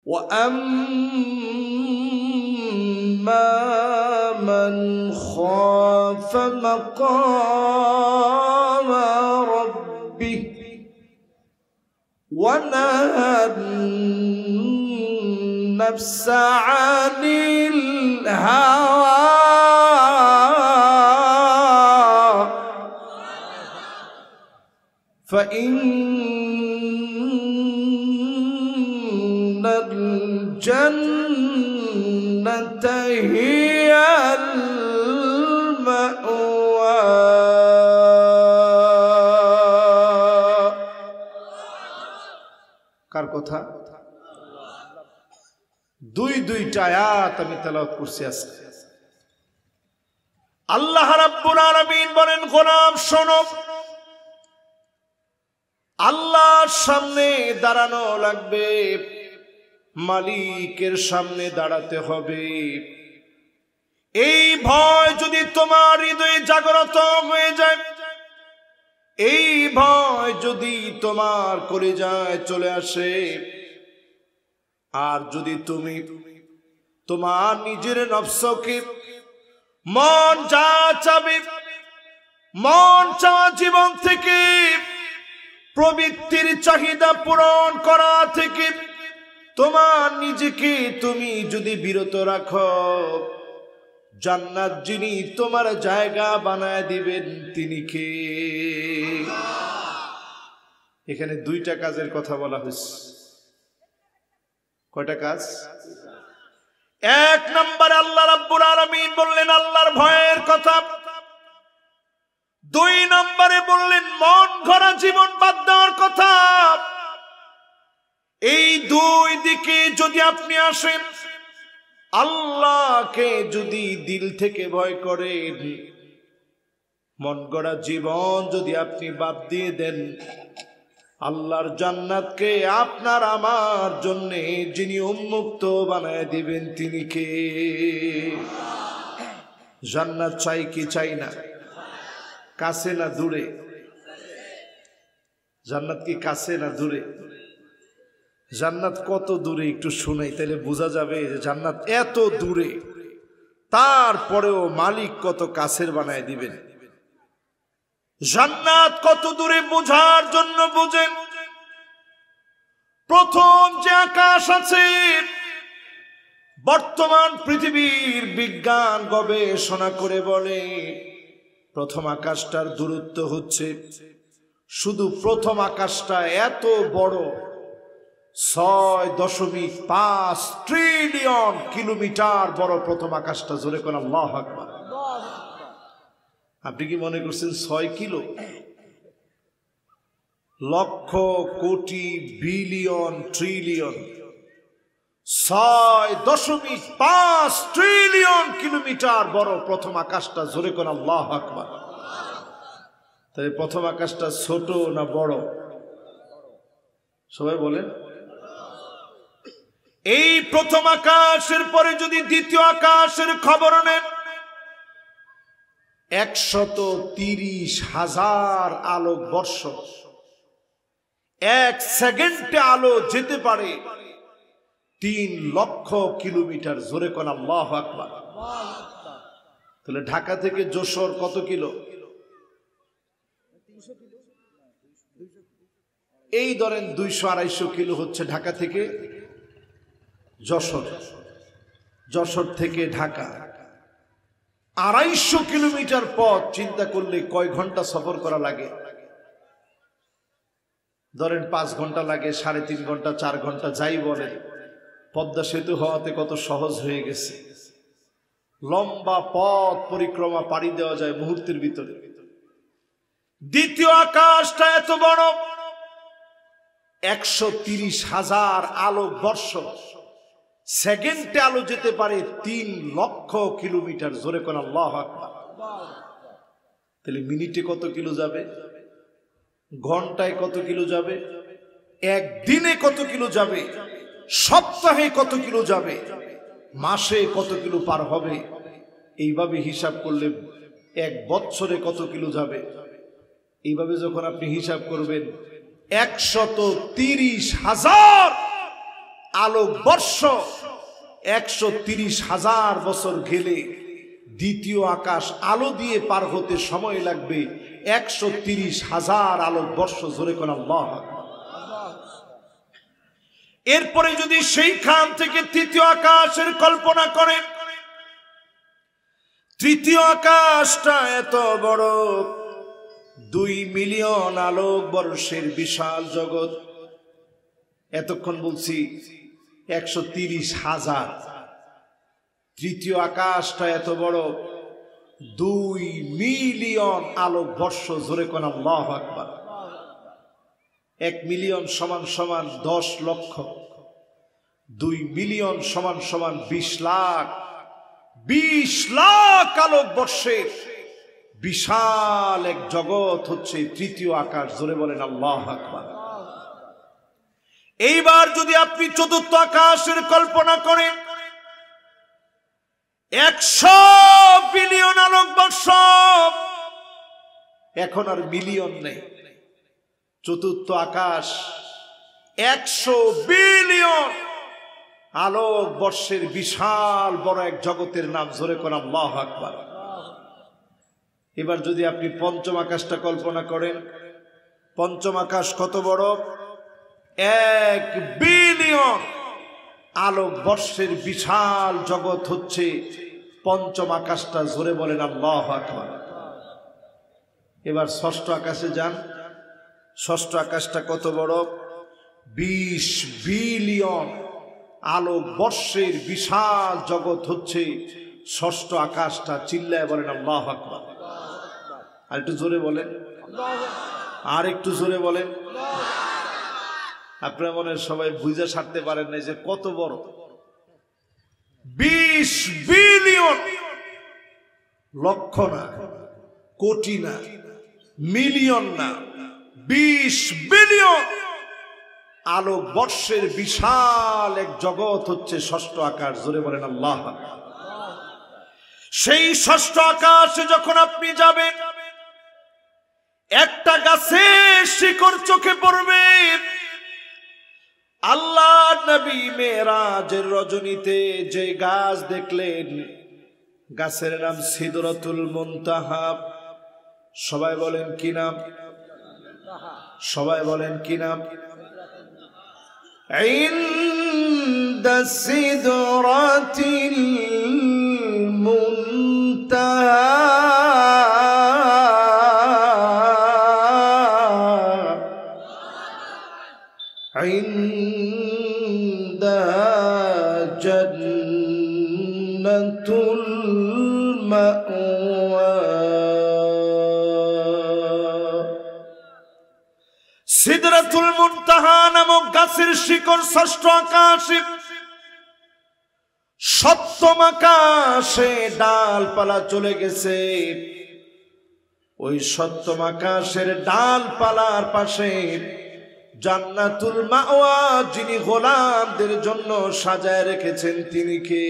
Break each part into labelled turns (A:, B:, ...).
A: وأما من خاف مقام ربه ونهى النفس عن الهوى فإن الجنة هي المأوى কার কথা দুইটা আয়াত আমি তেলাওয়াত করছি আজকে আল্লাহ রাব্বুল আলামিন বলেন গোলাম শোনো আল্লাহর সামনে দাঁড়ানো লাগবে মালিকের সামনে দাঁড়াতে হবে এই ভয় যদি তোমার হৃদয়ে জাগ্রত হয়ে যায় এই ভয় যদি তোমার কলিজায় চলে আসে আর যদি তুমি তোমার নিজের নফসকে মন যা চাবে মন চাওয়া জীবন থেকে প্রবৃত্তির চাহিদা পূরণ করা থেকে তোমার নিজেকে তুমি যদি বিরত রাখো জান্নাত যিনি তোমার জায়গা বানায় দিবেন তিনি কে এখানে দুইটা কাজের কথা বলা হয়েছে কয়টা কাজ এক নম্বরে আল্লাহ রাব্বুল আলামিন বললেন আল্লাহর ভয়ের কথা দুই নম্বরে বললেন মন গড়া জীবন বাদ দেওয়ার কথা এই দুই দিকে যদি আপনি আসেন আল্লাহকে যদি দিল থেকে ভয় করেন মন গড়া জীবন যদি আপনি বাদ দিয়ে দেন আল্লাহর জান্নাতকে আপনার আমার জন্য যিনি উন্মুক্ত বানায় দিবেন তিনি কে জান্নাত চাই কি চাই না কাছে না দূরে জান্নাত কি কাছে না দূরে জান্নাত কত দূরে একটু শুনাই তাহলে বোঝা যাবে যে জান্নাত এত দূরে তারপরেও মালিক কত কাছের বানায় দিবেন জান্নাত কত দূরে বোঝার জন্য বুঝেন প্রথম যে আকাশ আছে বর্তমান পৃথিবীর বিজ্ঞান গবেষণা করে বলে প্রথম আকাশটার দূরত্ব হচ্ছে শুধু প্রথম আকাশটা এত বড় 6.5 ট্রিলিয়ন কিলোমিটার বড় প্রথম আকাশটা জোরে কোন আল্লাহু আকবার আপনি কি মনে করছেন 6 kilo lakh crore billion trillion 6.5 trillion kilometre বড় প্রথম আকাশটা জোরে কোন আল্লাহু আকবার তাই প্রথম আকাশটা ছোট না বড় সবাই বলেন এই প্রথম আকাশের পরে যদি দ্বিতীয় আকাশের খবর নেন 130,000 আলোকবর্ষ এক সেকেন্ডে আলো যেতে পারে 3 লক্ষ কিলোমিটার জোরে কোন আল্লাহু আকবার তাহলে ঢাকা থেকে যশোর কত কিলো এই ধরেন 200-250 কিলো হচ্ছে ঢাকা থেকে যশোর যশোর থেকে ঢাকা 250 কিলোমিটার পথ চিন্তা করলে কয় ঘন্টা সফর করা লাগে ধরেন 5 ঘন্টা লাগে 3.5 ঘন্টা 4 ঘন্টা যাই বলেন পদ্মা সেতু হওয়াতে কত সহজ হয়ে গেছে লম্বা পথ পরিক্রমা পাড়ি দেওয়া যায় মুহূর্তের ভিতরে দ্বিতীয় আকাশটা এত বড় 130,000 আলোকবর্ষ সেকেন্ডে আলো যেতে পারে 3 লক্ষ কিলোমিটার জোরে কোন আল্লাহু আকবার তাহলে মিনিটে কত কিলো যাবে ঘন্টায় কত কিলো যাবে একদিনে কত কিলো যাবে সপ্তাহে কত কিলো যাবে মাসে কত কিলো পার হবে এইভাবে হিসাব করলে এক বছরে কত কিলো যাবে এইভাবে যখন আপনি হিসাব করবেন 130,000 আলোকবর্ষ 130,000 বছর গেলে দ্বিতীয় আকাশ আলো দিয়ে পার হতে সময় লাগবে 130,000 আলোকবর্ষ। জোরে কোন আল্লাহু আকবার। এরপরে যদি সেইখান থেকে তৃতীয় আকাশের কল্পনা করেন, তৃতীয় আকাশটা এত বড়, 2 মিলিয়ন আলোকবর্ষের বিশাল জগৎ। এতক্ষণ বলছি 130,000। তৃতীয় আকাশটা এত বড়, 2 মিলিয়ন আলোকবর্ষ। জোরে কোন আল্লাহু আকবার। 1 মিলিয়ন সমান সমান 10 লক্ষ, 2 মিলিয়ন সমান সমান 20 লাখ। 20 লাখ আলোকবর্ষের বিশাল এক জগৎ হচ্ছে তৃতীয় আকাশ। জোরে বলেন আল্লাহু আকবার। এইবার যদি আপনি চতুর্থ আকাশের কল্পনা করেন, 100 বিলিয়ন আলোকবর্ষ। এখন আর মিলিয়ন নেই, চতুর্থ আকাশ 100 বিলিয়ন আলোকবর্ষের বিশাল বড় এক জগতের নাম। জোরে কোন আল্লাহু আকবার। এবার যদি আপনি পঞ্চম আকাশটা কল্পনা করেন, পঞ্চম আকাশ কত বড়? 1 বিলিয়ন আলোকবর্ষের বিশাল জগৎ হচ্ছে পঞ্চম আকাশটা। জোরে বলেন আল্লাহু আকবার। এবার ষষ্ঠ আকাশে যান, ষষ্ঠ আকাশটা কত বড়? 20 বিলিয়ন আলোকবর্ষের বিশাল জগৎ হচ্ছে ষষ্ঠ আকাশটা। চিল্লায় বলেন আল্লাহু আকবার। আর একটু জোরে বলেন, আর একটু জোরে বলেন। আপনারা মনে সবাই বুঝে ছাড়তে পারেন না যে কত বড়। 20 বিলিয়ন, লক্ষ না, কোটি না, মিলিয়ন না, 20 বিলিয়ন আলোকবর্ষের বিশাল এক জগৎ হচ্ছে ষষ্ঠ আকাশ। জোরে বলেন আল্লাহ। সেই ষষ্ঠ আকাশে যখন আপনি যাবেন, একটা গাছের শিকড় চোখে পড়বে। আল্লাহ নবী মেরাজের রজনীতে যে গাছ দেখলেন, গাছের নাম সিদরাতুল মুনতাহা। সবাই বলেন কি নাম? সবাই বলেন কি নাম? ইনদা সিদরাতিল মুনতাহা জান্নাতুল মাওয়া। সিদরাতুল মুনতাহা নামক গাছের শিকড় ষষ্ঠ আকাশে, সপ্তম আকাশে ডালপালা চলে গেছে। ওই সপ্তম আকাশের ডালপালার পাশে জান্নাতুল মাওয়া, যিনি গোলামদের জন্য সাজায় রেখেছেন তিনি কে?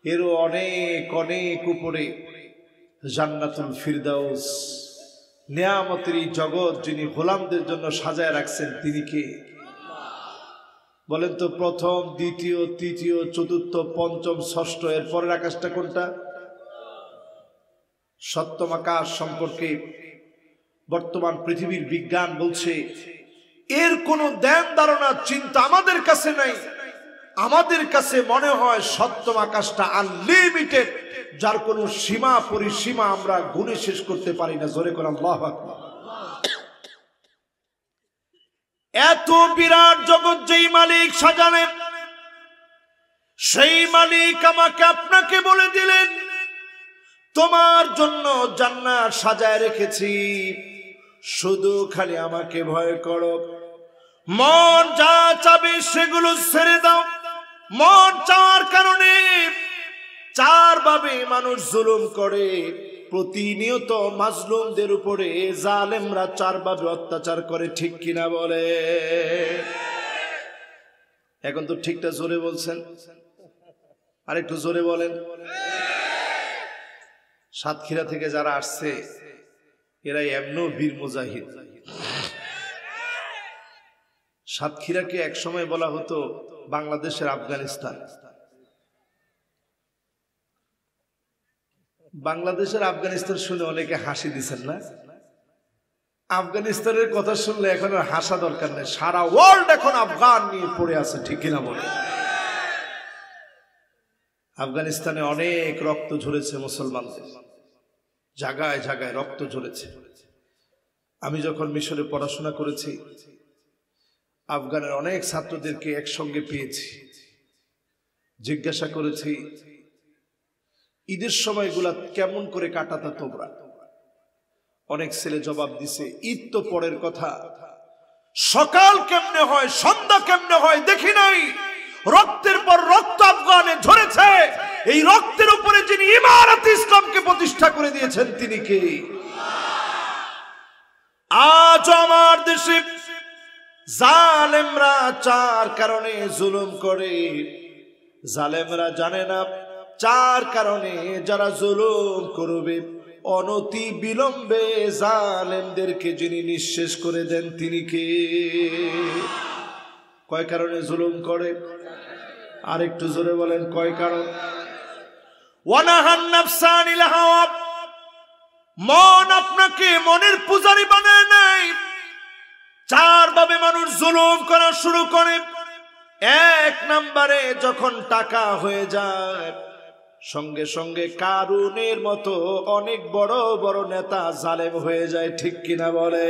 A: এরও অনেক অনেক উপরে জান্নাতুল ফিরদাউস, নিয়ামতের জগৎ যিনি গোলামদের জন্য সাজায় রাখছেন তিনি কে? বলেন তো, প্রথম, দ্বিতীয়, তৃতীয়, চতুর্থ, পঞ্চম, ষষ্ঠ, এর পরের আকাশটা কোনটা? সপ্তম আকাশ সম্পর্কে বর্তমান পৃথিবীর বিজ্ঞান বলছে এর কোনো ধ্যান ধারণা চিন্তা আমাদের কাছে নাই। আমাদের কাছে মনে হয় সপ্তম আকাশটা আনলিমিটেড, যার কোনো সীমা পরিসীমা আমরা গুণে শেষ করতে পারি না। জোরে করে আল্লাহু আকবার। এত বিরাট জগৎ যেই মালিক সাজালেন, সেই মালিক আমাকে আপনাকে বলে দিলেন, তোমার জন্য জান্নাত সাজায় রেখেছি, শুধু খালি আমাকে ভয় করো। মন যা চাবে সেগুলো ছেড়ে দাও। মন চাওয়ার কারণে 4 ভাবে মানুষ জুলুম করে। প্রতিনিয়ত মাজলুমদের উপরে জালেমরা 4 ভাবে অত্যাচার করে, ঠিক কিনা বলে? এখন তো ঠিকটা জোরে বলছেন, আর একটু জোরে বলেন। সাতক্ষীরা থেকে যারা আসছে এরা এমনও বীর মুজাহিদ। সাতক্ষীরাকে এক সময় বলা হতো বাংলাদেশের আফগানিস্তান। বাংলাদেশের আফগানিস্তান শুনে অনেকে হাসি দিচ্ছেন না? আফগানিস্তানের কথা শুনলে এখন আর হাসা দরকার নেই, সারা ওয়ার্ল্ড এখন আফগান নিয়ে পড়ে আছে, ঠিক কিনা বলে? আফগানিস্তানে অনেক রক্ত ঝরেছে মুসলমানদের, জায়গায় জায়গায় রক্ত ঝরেছে। আমি যখন মিশরে পড়াশোনা করেছি, আফগানের অনেক ছাত্রদেরকে একসঙ্গে পেয়েছি, জিজ্ঞাসা করেছি ঈদের সময়গুলা কেমন করে কাটাতা তোমরা? অনেক ছেলে জবাব দিছে, ঈদ তো পরের কথা, সকাল কেমনে হয় সন্ধ্যা কেমনে হয় দেখি নাই, রক্তের পর রক্ত আফগানে ঝরেছে, এই রক্তের উপরে যিনি ইমারত ইসলামকে প্রতিষ্ঠা করে দিয়েছেন তিনি কে? আজ আমার দেশে জালেমরা চার কারণে জুলুম করে, জালেমরা জানে না চার কারণে যারা জুলুম করবে অনতি বিলম্বে জালেমদেরকে যিনি নিঃশেষ করে দেন তিনি কে? কয় কারণে জুলুম করে? আর একটু জোরে বলেন, কয় কারণ? ওয়ানাহান নাফসানিল হাওয়া, মন আপনাকে মনের পূজারী বানায় নাই। চার ভাবে মানুষ জুলুম করা শুরু করে। এক নম্বরে যখন টাকা হয়ে যায়, সঙ্গে সঙ্গে কারুনের মতো অনেক বড় বড় নেতা জালেম হয়ে যায়, ঠিক কিনা বলে?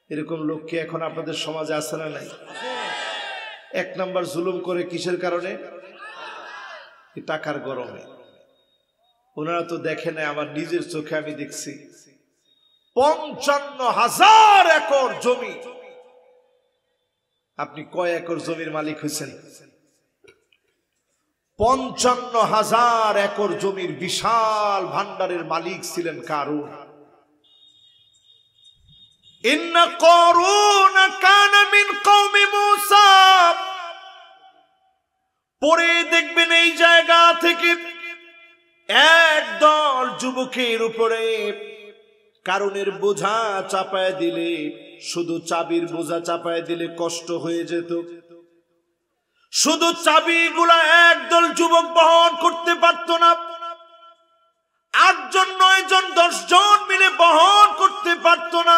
A: এরকম লোক কি এখন আপনাদের সমাজে আছে না নাই? এক নাম্বার জুলুম করে কিসের কারণে? টাকার গরমে। ওনারা তো দেখে না, আমার নিজের চোখে আমি দেখছি 55,000 একর জমি। আপনি কয় একর জমির মালিক হয়েছেন? 55,000 একর জমির বিশাল ভান্ডারের মালিক ছিলেন কারুন। ইন্না কারুন কানা মিন কওমি মূসা। পরে দেখবেন এই জায়গা থেকে একদল যুবকের উপরে কারুনের বোঝা চাপায় দিলে, শুধু চাবির বোঝা চাপায় দিলে কষ্ট হয়ে যেত। শুধু চাবিগুলা একদল যুবক বহন করতে পারত না, 8 জন 9 জন 10 জন মিলে বহন করতে পারত না।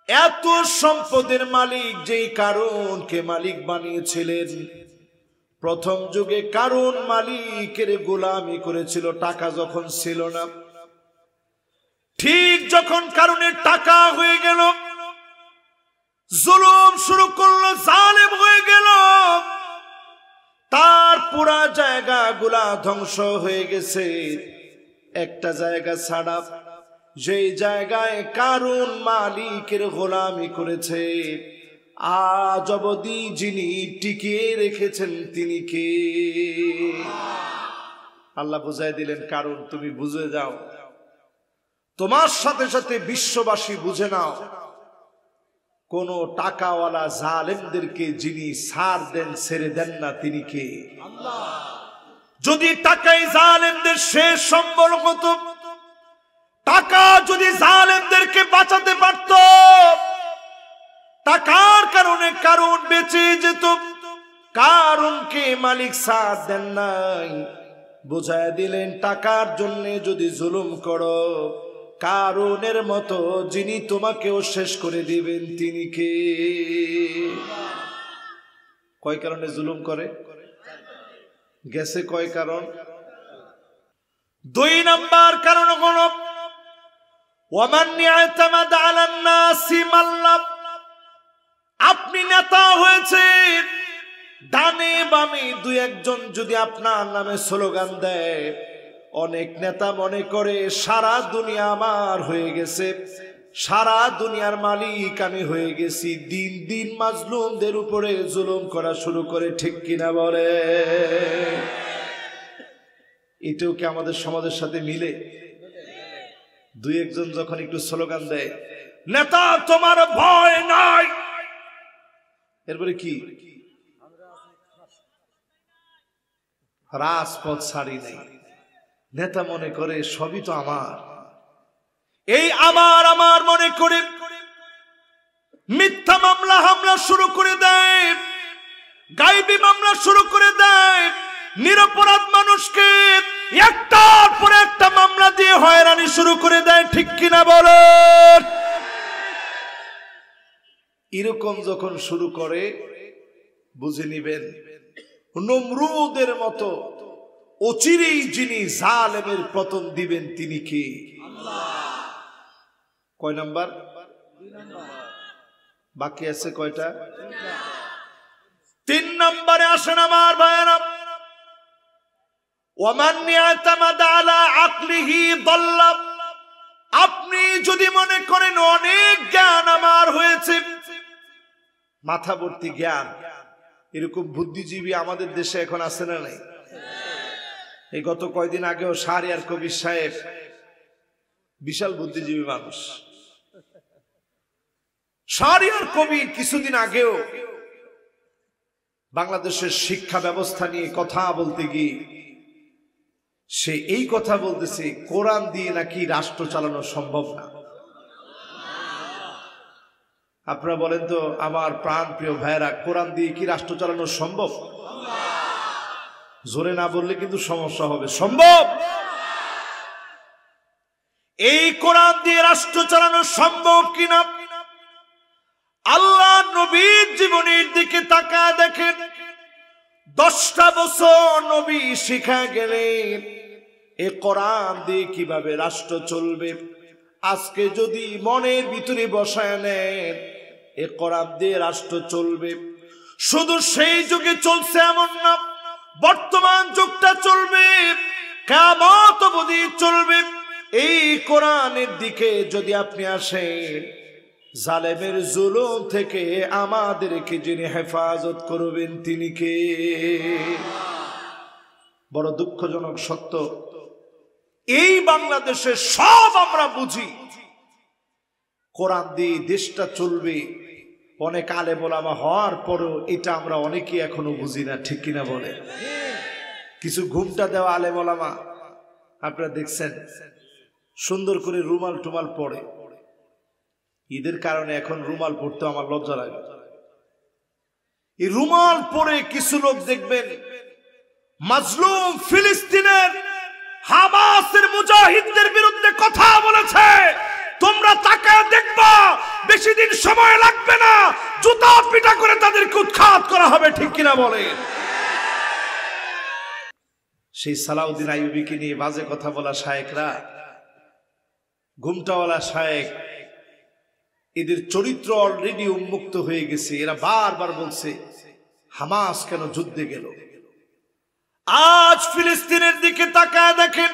A: এত সম্পদের মালিক যেই কারুনকে মালিক বানিয়েছিলেন, প্রথম যুগে কারুন মালিকের গোলামি করেছিল টাকা যখন ছিল না। ঠিক যখন কারুনের টাকা হয়ে গেল, জুলুম শুরু করলো, জালেম হয়ে গেল, তার পুরা জায়গাগুলা ধ্বংস হয়ে গেছে। একটা জায়গা ছাড়া, যেই জায়গায় কারুন মালিকের গোলামি করেছে, আজ অবধি যিনি টিকিয়ে রেখেছেন তিনি কে? আল্লাহ বুঝাই দিলেন, কারুন তুমি বুঝে যাও, তোমার সাথে সাথে বিশ্ববাসী বুঝে নাও, কোন টাকাওয়ালা জালেমদেরকে যিনি ছাড় দেন, ছেড়ে দেন না, তিনি কে? যদি টাকাই জালেমদের শেষ সম্বল হতো, টাকা যদি জালেমদেরকে বাঁচাতে পারত, টাকার কারণে কারুন বেঁচে যেত, কারুনকে মালিক ছাড় দেন নাই। বুঝায় দিলেন, টাকার জন্য যদি জুলুম করো, কারুনের মতো যিনি তোমাকেও শেষ করে দিবেন তিনি কে? কয় কারণে জুলুম করে? গেছে কয় কারণ? 2 নাম্বার কারণ হলো ওয়ামান ইয়াতামাদ আলান নাসি মাল্লাব। আপনি নেতা হয়েছেন, ডানে বামে 2-1 জন যদি আপনার নামে স্লোগান দেয়, অনেক নেতা মনে করে সারা দুনিয়া আমার হয়ে গেছে, সারা দুনিয়ার মালিক আমি হয়ে গেছি। দিন দিন মাজলুমদের উপরে জুলুম করা শুরু করে, ঠিক কিনা বলে? এটাও কি আমাদের সমাজের সাথে মিলে? 2-1 জন যখন একটু স্লোগান দেয়, নেতা তোমার ভয় নাই, এরপরে কি? রাজপথ ছাড়ি নাই। নেতা মনে করে সবই তো আমার। এই আমার আমার মনে করে মিথ্যা মামলা হামলা শুরু করে দেয়, গায়েবী মামলা শুরু করে দেয়, নিরপরাধ মানুষকে একটার পর একটা মামলা দিয়ে হয়রানি শুরু করে দেয়, ঠিক কিনা বলেন? এরকম যখন শুরু করে বুঝে নিবেন নমরুদের মতো অচিরেই যিনি জালেমের পতন দিবেন তিনি কে? কয় নাম্বার? বাকি আছে কয়টা? 3 নম্বরে আসেন আমার ভাইরা। ওয়ামান ইয়াতামাদা আলা আকলিহি দাল্লা। আপনি যদি মনে করেন অনেক জ্ঞান আমার হয়েছে, মাথা ভর্তি জ্ঞান, এরকম বুদ্ধিজীবী আমাদের দেশে এখন আছে না নাই? এই গত কয়দিন আগেও শাহরিয়ার কবির সাহেব, বিশাল বুদ্ধিজীবী মানুষ, শাহরিয়ার কবির কিছুদিন আগেও বাংলাদেশের শিক্ষা ব্যবস্থা নিয়ে কথা বলতে গিয়ে সে এই কথা বলতেছে, কোরআন দিয়ে নাকি রাষ্ট্র চালানো সম্ভব না। আপনারা বলেন তো আমার প্রাণ প্রিয় ভাইরা, কোরআন দিয়ে কি রাষ্ট্র চালানো সম্ভব? জোরে না বললে কিন্তু সমস্যা হবে। সম্ভব। এই কোরআন দিয়ে রাষ্ট্র চালানো সম্ভব কিনা আল্লাহ নবীর জীবনের দিকে তাকায় দেখেন। 10টা বছর নবী শিখা গেলেন এ কোরআন দিয়ে কিভাবে রাষ্ট্র চলবে। আজকে যদি মনের ভিতরে বসায় নেন এ কোরআন দিয়ে রাষ্ট্র চলবে, শুধু সেই যুগে চলছে এমন না, বর্তমান যুগটা চলবে, কিয়ামত অবধি চলবে। এই কোরআনের দিকে যদি আপনি আসেন, জালেমের জুলুম থেকে আমাদেরকে যিনি হেফাজত করবেন তিনি কে? বড় দুঃখজনক সত্য, এই বাংলাদেশে সব আমরা বুঝি কোরআন দিয়ে দেশটা চলবে, অনেক আলেম ওলামা হওয়ার পরও এটা আমরা অনেকেই এখনো বুঝি না, ঠিক কিনা বলে? কিছু ঘুমটা দেওয়া আলেম ওলামা আপনারা দেখছেন সুন্দর করে রুমাল টুমাল পরে, ঈদের কারণে এখন রুমাল পড়তে আমার লজ্জা লাগে। এই রুমাল পরে কিছু লোক দেখবেন মাজলুম ফিলিস্তিনের হামাসের মুজাহিদদের বিরুদ্ধে কথা বলেছে, তোমরা তাকায় দেখবা বেশি দিন সময় লাগবে না, জুতা পিটা করে তাদেরকে উৎখাত করা হবে, ঠিক কিনা বলে? সেই সালাউদ্দিন আইয়ুবীকে নিয়ে বাজে কথা বলা শায়েকরা, ঘুমটাওয়ালা শায়েক, এদের চরিত্র অলরেডি উন্মুক্ত হয়ে গেছে। এরা বারবার বলছে হামাস কেন যুদ্ধে গেল। আজ ফিলিস্তিনের দিকে তাকায় দেখেন,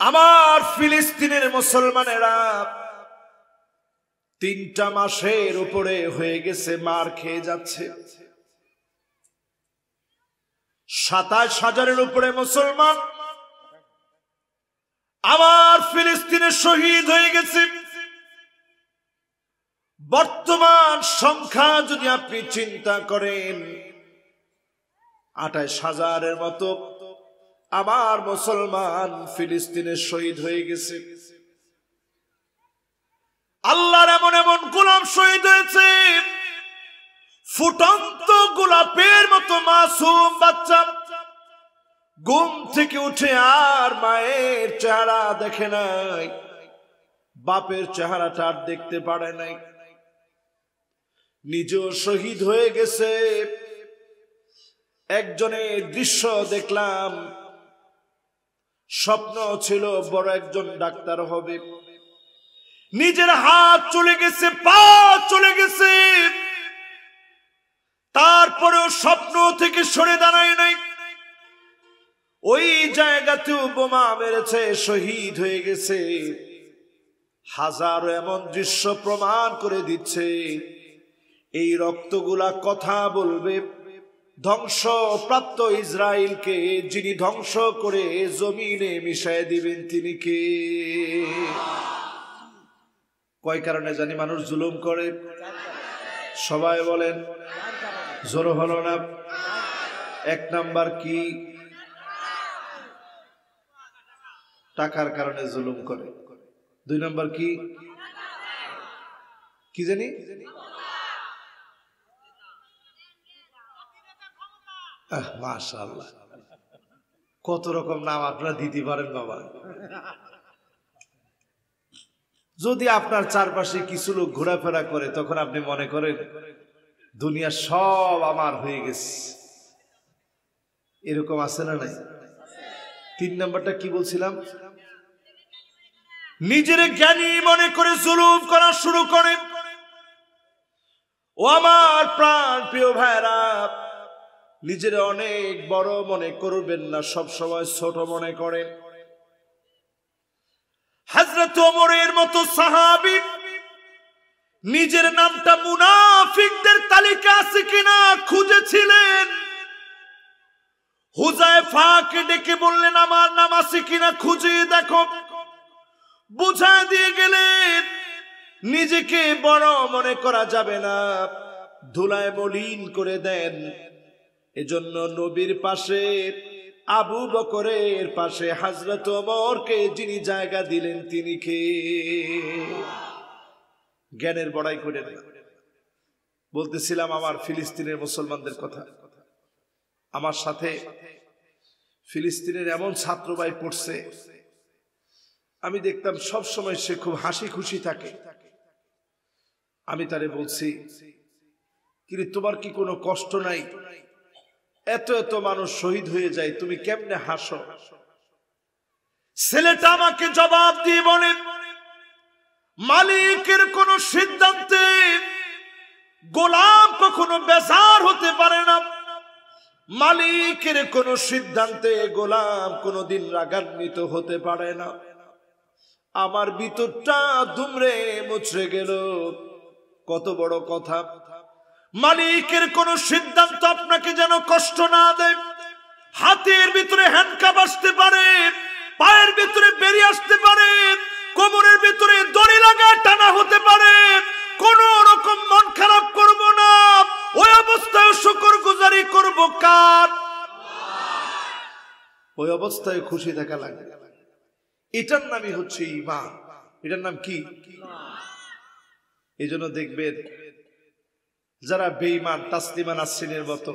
A: আমার ফিলিস্তিনের মুসলমানেরা 3টা মাসের উপরে হয়ে গেছে মার খেয়ে যাচ্ছে। 27,000-এর উপরে মুসলমান আমার ফিলিস্তিনে শহীদ হয়ে গেছে। বর্তমান সংখ্যা যদি আপনি চিন্তা করেন 28,000-এর মতো আমার মুসলমান ফিলিস্তিনে শহীদ হয়ে গেছে। আল্লাহর এমন এমন গোলাম শহীদ হয়েছে, ফুটন্ত গোলাপের মতো মাসুম বাচ্চা ঘুম থেকে উঠে আর মায়ের চেহারা দেখে নাই, বাপের চেহারাটা আর দেখতে পারে নাই, নিজেও শহীদ হয়ে গেছে। একজনের দৃশ্য দেখলাম, স্বপ্ন ছিল বড় একজন ডাক্তার হবে, নিজের হাত চলে গেছে, পা চলে গেছে, তারপরেও স্বপ্ন থেকে সরে দাঁড়ায় নাই। ওই জায়গাতেও বোমা মেরেছে, শহীদ হয়ে গেছে। হাজারো এমন দৃশ্য প্রমাণ করে দিচ্ছে এই রক্তগুলা কথা বলবে। ধ্বংসপ্রাপ্ত ইসরায়েলকে যিনি ধ্বংস করে জমিনে মিশায় দিবেন তিনি কে? কয় কারণে জানি মানুষ জুলুম করে? সবাই বলেন, জোর হলো না। 1 নাম্বার কি? টাকার কারণে জুলুম করে। 2 নাম্বার কি? কি জানি মাশাআল্লাহ, কত রকম নাম আপনারা দিতে পারেন বাবা। যদি আপনার চারপাশে কিছু লোক ঘোরাফেরা করে তখন আপনি মনে করেন দুনিয়া সব আমার হয়ে গেছে, এরকম আছে না নাই? 3 নাম্বারটা কি বলছিলাম? নিজের জ্ঞানী মনে করে জুলুম করা শুরু করে। ও আমার প্রাণ প্রিয় ভাইরা, নিজের অনেক বড় মনে করবেন না, সব সময় ছোট মনে করেন। হযরত ওমরের মতো সাহাবী নিজের নামটা মুনাফিকদের তালিকা আছে কিনা খুঁজেছিলেন। হুযায়ফাকে ডেকে বললেন আমার নাম আছে কিনা খুঁজে দেখো, বুঝা দিয়ে গেলেন নিজেকে বড় মনে করা যাবে না, ধুলায় মলিন করে দেন। এজন্য নবীর পাশে আবু বকরের পাশে হযরত ওমরকে যিনি জায়গা দিলেন তিনি কে? জ্ঞানের বড়াই করেন না। বলতেছিলাম আমার ফিলিস্তিনের মুসলমানদের কথা। আমার সাথে ফিলিস্তিনের এমন ছাত্র ভাই পড়ছে, আমি দেখতাম সব সময় সে খুব হাসি খুশি থাকে। আমি তারে বলছি, কিন্তু তোমার কি কোনো কষ্ট নাই? এত এত মানুষ শহীদ হয়ে যায়, তুমি কেমনে হাসো? ছেলেটা আমাকে জবাব দিয়ে বলে, মালিকের কোন সিদ্ধান্তে গোলাম কখনো বেজার হতে পারে না, মালিকের কোন সিদ্ধান্তে গোলাম কোনদিন রাগান্বিত হতে পারে না। আমার ভিতরটা দুমড়ে মুচড়ে গেল। কত বড় কথা! মালিকের কোন সিদ্ধান্ত আপনাকে যেন কষ্ট না দেয়। হাতের ভিতরে হ্যান্ডকাপ আসতে পারে, পায়ের ভিতরে বেরিয়ে আসতে পারে, কোমরের ভিতরে দড়ি লাগা টানা হতে পারে, কোন রকম মন খারাপ করব না। ওই অবস্থায় শুকরগুজারি করব কার? ওই অবস্থায় খুশি থাকা লাগে। এটার নামই হচ্ছে ঈমান। এটার নাম কি? এই জন্য দেখবেন যারা বেঈমান তাসলিমা নাসরিনের মতো,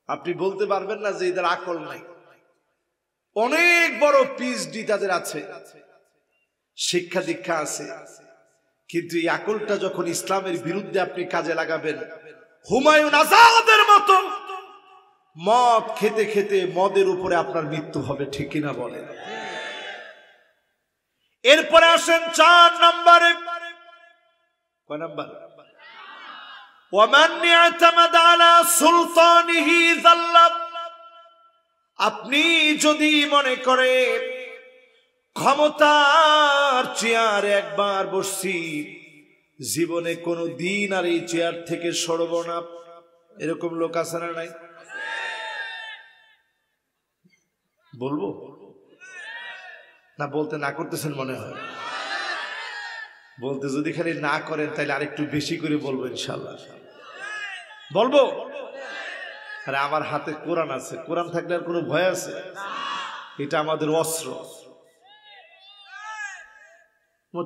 A: আপনি বলতে পারবেন না যে এদের আকল নাই। অনেক বড় পিএইচডি তাদের আছে, শিক্ষা দীক্ষা আছে, কিন্তু এই আকলটা যখন ইসলামের বিরুদ্ধে আপনি কাজে লাগাবেন, হুমায়ুন আজাদের মতো মদ খেতে খেতে মদের উপরে আপনার মৃত্যু হবে। ঠিক কিনা বলেন? এরপরে আসেন 4 নম্বরে। কয় নাম্বার? ওয়ামান ইয়াতামাদ আলা সুলতানিহি যাল্লা। আপনি যদি মনে করেন ক্ষমতার চেয়ারে একবার বসছি, জীবনে কোনো দিন আর এই চেয়ার থেকে সরব না, এরকম লোক আছে না নাই? বলবো না? বলতে না করতেছেন মনে হয়। বলতে যদি খালি না করেন তাহলে আরেকটু বেশি করে বলবো ইনশাআল্লাহ। বলবো? আরে আমার হাতে কোরআন আছে, কোরআন থাকলে আর কোনো ভয় আছে? এটা আমাদের অস্ত্র।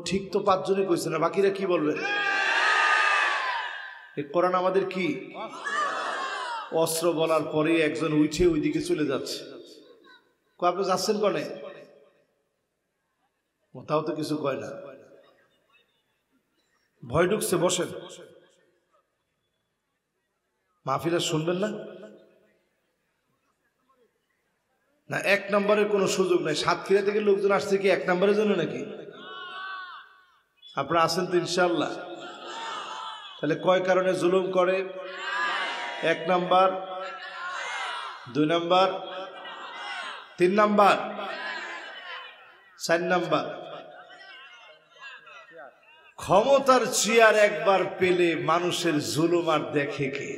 A: ঠিক তো 5 জনে কইছে না, বাকিরা কি বলবে? এই কোরআন আমাদের কি অস্ত্র বলার পরে একজন উঠে ওইদিকে চলে যাচ্ছে। আপনি যাচ্ছেন কনে? তাও তো কিছু কয় না, ভয় ঢুকছে। বসেন, মাহফিলে শুনবেন না? না 1 নম্বরের কোনো সুযোগ নাই। সাতক্ষীরা থেকে লোকজন আসছে কি 1 নম্বরের জন্য নাকি? আপনারা আছেন তো ইনশাআল্লাহ? তাহলে কয় কারণে জুলুম করে? 1 নাম্বার, 2 নাম্বার, 3 নাম্বার, 4 নাম্বার। ক্ষমতার চেয়ার একবার পেলে মানুষের জুলুম আর দেখে কে?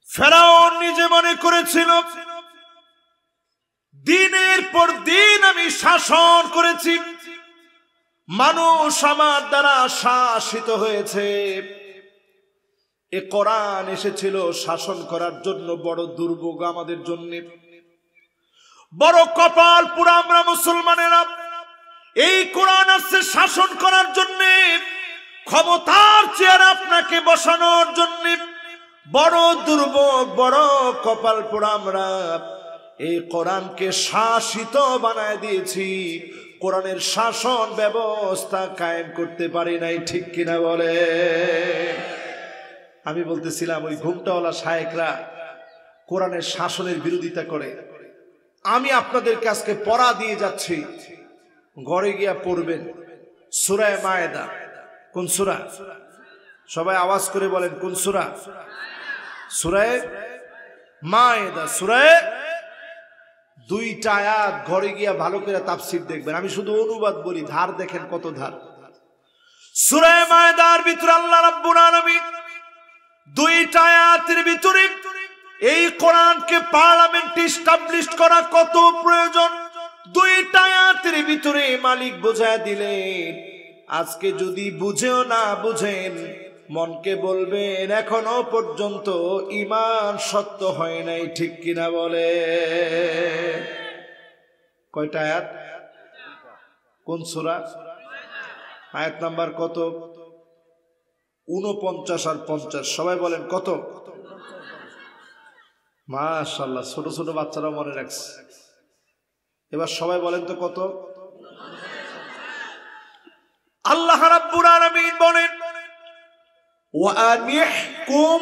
A: ফেরাউন নিজে মনে করেছিল দিনের পর দিন আমি শাসন করেছি, মানুষ আমার দ্বারা শাসিত হয়েছে। এ কোরআন এসেছিল শাসন করার জন্য। বড় দুর্ভোগ আমাদের জন্য, বড় কপাল পুরা আমরা মুসলমানেরা। এই কোরআন আসছে শাসন করার জন্য, ক্ষমতার চেয়ার আপনাকে বসানোর জন্য বড় দুর্ভোগ, বড় কপাল পোড়া আমরা এই কোরআনকে শাসিত বানায় দিয়েছি, কোরআনের শাসন ব্যবস্থা কায়েম করতে পারি নাই। ঠিক কিনা বলে? আমি বলতেছিলাম ওই ঘুমটাওয়ালা শায়েকরা কোরআনের শাসনের বিরোধিতা করে। আমি আপনাদেরকে আজকে পড়া দিয়ে যাচ্ছি, ঘরে গিয়া পড়বেন সূরা মায়েদা। কোন সূরা? সবাই আওয়াজ করে বলেন কোন সূরা? সূরা মায়েদা, সূরা দুইটা আয়াত ঘরে গিয়া ভালো করে তাফসীর দেখবেন। আমি শুধু অনুবাদ বলি, ধার দেখেন কত ধার। সূরা মায়েদার ভিতরে আল্লাহ রাব্বুল আলামিন দুইটা আয়াতের ভিতরে এই কোরআনকে পার্লামেন্টে এস্টাবলিশ করা কত প্রয়োজন, দুইটা আয়াতের ভিতরে মালিক বোঝায় দিলেন। আজকে যদি বুঝেও না বুঝেন, মনকে বলবেন এখনো পর্যন্ত ঈমান সত্য হয় নাই। ঠিক কিনা বলে? কয়টা আয়াত? কোন সূরা? আয়াত নাম্বার কত? 49 আর 50। সবাই বলেন কত? মাশাআল্লাহ, ছোট ছোট বাচ্চারা মনে রাখছে। এবার সবাই বলেন তো কত? আল্লাহ রাব্বুল আলামিন বলেন ওয়া আনিহকুম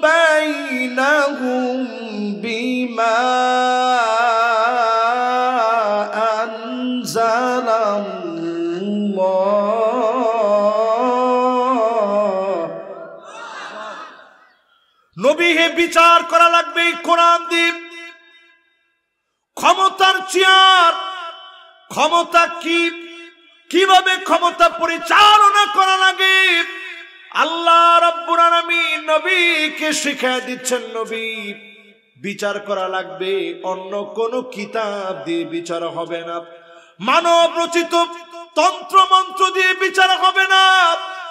A: বাইনাহুম বিমা আনজালাল্লাহ। নবী হে, বিচার করা লাগবে কোরআন দিয়ে। ক্ষমতার চেয়ার, ক্ষমতা কি, কিভাবে ক্ষমতা পরিচালনা করা লাগে আল্লাহ রাব্বুল আলামিন নবীকে শিখিয়ে দিচ্ছেন। নবী, বিচার করা লাগবে, অন্য কোন কিতাব দিয়ে বিচার হবে না, মানব রচিত তন্ত্র মন্ত্র দিয়ে বিচার হবে না।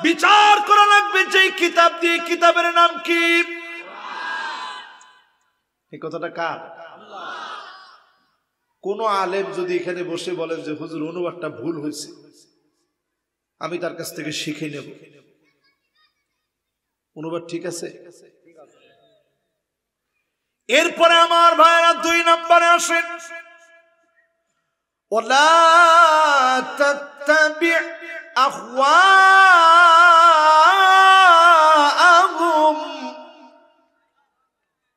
A: বিচার করা লাগবে যেই কিতাব দিয়ে, কিতাবের নাম কি? এই কথাটা কার? কোন আলেম যদি এখানে বসে বলেন যে হুজুর অনুবাদটা ভুল হয়েছে, আমি তার কাছ থেকে শিখে নেব, অনুবাদ ঠিক আছে? এরপরে আমার ভাইরা 2 নম্বরে আসেন, ওয়ালা তাত্তাবি আহওয়াআহুম।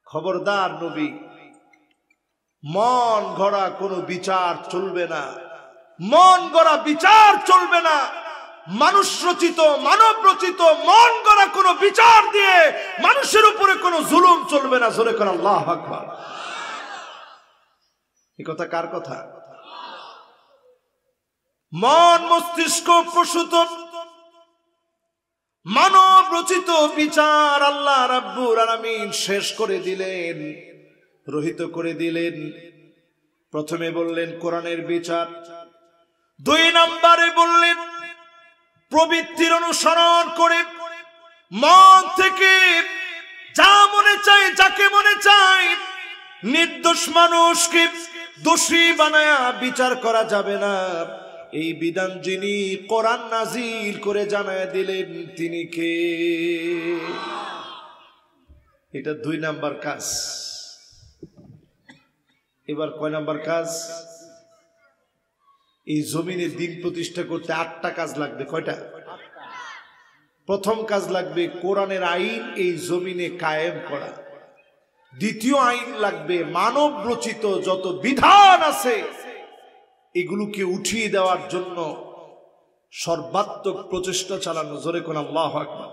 A: খবরদার নবী, মন গড়া কোনো বিচার চলবে না, মন গড়া বিচার চলবে না। মানুষ রচিত, মানব রচিত মন গড়া কোনো বিচার দিয়ে মানুষের উপরে কোনো জুলুম চলবে না। জোরে করে আল্লাহু আকবার। এই কথা কার কথা? মন মস্তিষ্ক প্রসূত মানব রচিত বিচার আল্লাহ রাব্বুল আলামিন শেষ করে দিলেন, রহিত করে দিলেন। প্রথমে বললেন কোরআনের বিচার, 2 নম্বরে বললেন প্রবৃত্তির অনুসরণ করে মন থেকে যা মনে চায়, যাকে মনে চায়, নির্দোষ মানুষকে দোষী বানায়া বিচার করা যাবে না। এই বিধান যিনি কোরআন নাজিল করে জানায় দিলেন, তিনি কে? এটা 2 নাম্বার কাজ। এবার কয় নাম্বার কাজ? এই জমিনে দিন প্রতিষ্ঠা করতে 8টা কাজ লাগবে। কয়টা? প্রথম কাজ লাগবে কোরআনের আইন এই জমিনে কায়েম করা। দ্বিতীয় আইন লাগবে মানব রচিত যত বিধান আছে এগুলোকে উঠিয়ে দেওয়ার জন্য সর্বাত্মক প্রচেষ্টা চালানো। জোরে কোন আল্লাহু আকবার।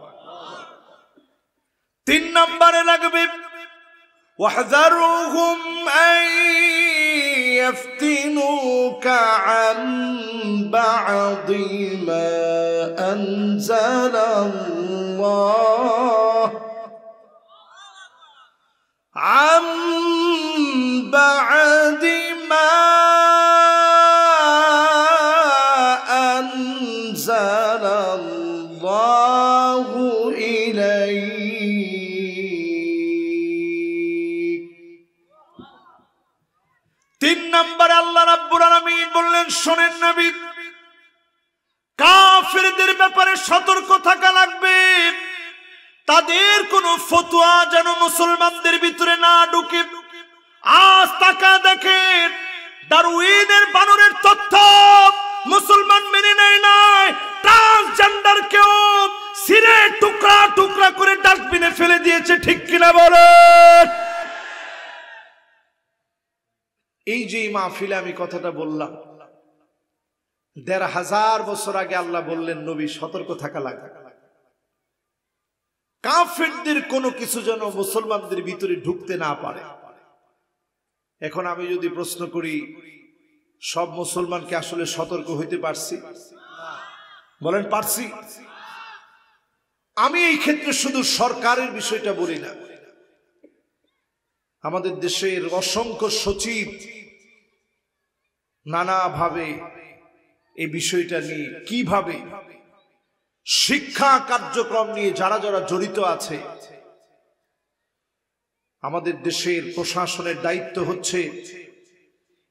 A: 3 নম্বরে লাগবে ওয়াহযারুহুম আন ইয়াফতিনুকা আন বা'দি মা আনজালাল্লাহ আন বা'দি মা আনজালাল্লাহু ইলাইক। 3 নম্বরে আল্লাহ রাব্বুল আলামিন বললেন, শোনেন নবী, কাফেরদের ব্যাপারে সতর্ক থাকা লাগবে, তাদের কোনো ফতোয়া যেন মুসলমানদের ভিতরে না ঢুকে। আজ তাকা দেখেন, ডারউইনের বানরের তথ্য মুসলমান মেনে নেয় নাই, ট্রান্সজেন্ডার কেও সিরে টুকরা টুকরা করে ডাস্টবিনে ফেলে দিয়েছে, ঠিক কিনা বলেন? এই যে মাহফিলে আমি কথাটা বললাম, ১৫০০ বছর আগে আল্লাহ বললেন নবী সতর্ক থাকা লাগবে, কাফেরদের কোনো কিছু যেন মুসলমানদের ভিতরে ঢুকতে না পারে। এখন আমি যদি প্রশ্ন করি, সব মুসলমানকে আসলে সতর্ক হইতে পারছি? বলেন পারছি? আমি এই ক্ষেত্রে শুধু সরকারের বিষয়টা বলি না, আমাদের দেশের অসংখ্য সচিব নানাভাবে এই বিষয়টা নিয়ে, কিভাবে শিক্ষা কার্যক্রম নিয়ে যারা যারা জড়িত আছে, আমাদের দেশের প্রশাসনের দায়িত্ব হচ্ছে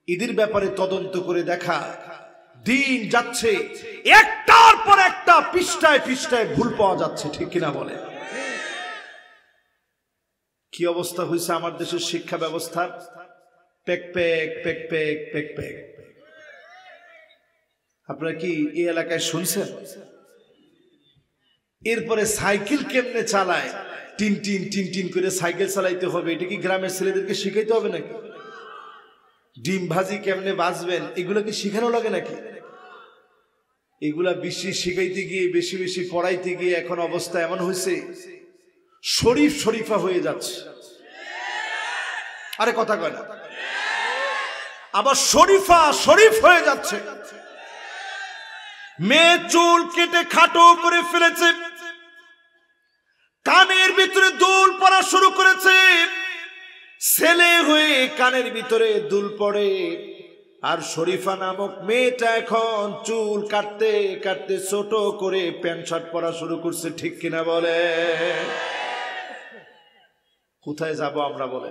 A: এদের ব্যাপারে তদন্ত করে দেখা। দিন যাচ্ছে, একটার পর একটা পৃষ্ঠায় পৃষ্ঠায় ভুল পাওয়া যাচ্ছে, ঠিক কিনা বলে? কি অবস্থা হয়েছে আমার দেশের শিক্ষা ব্যবস্থার? পেক পেক পেক পেক পেক পেক। আপনারা কি এই এলাকায় শুনছেন? এরপরে সাইকেল কেমনে চালায়, টিন টিন টিন টিন করে সাইকেল চালাইতে হবে, এটা কি গ্রামের ছেলেদেরকে শিখাইতে হবে নাকি? ডিম ভাজি কেমনে বাজবেন, এগুলো কি শিখানো লাগে নাকি? এগুলা বেশি শিখাইতে গিয়ে, বেশি বেশি পড়াইতে গিয়ে এখন অবস্থা এমন হয়েছে শরীফ শরীফা হয়ে যাচ্ছে। আরে কথা কয় না, আবার শরীফা শরীফ হয়ে যাচ্ছে। মেয়ে চুল কেটে খাটো করে ফেলেছে, কানের ভিতরে দুল পড়া শুরু করেছে, ছেলে হয়ে কানের ভিতরে দুল পড়ে। আর শরীফা নামক মেয়েটা এখন চুল কাটতে কাটতে ছোট করে প্যান্ট শার্ট পরা শুরু করছে, ঠিক কিনা বলে? কোথায় যাব আমরা বলে?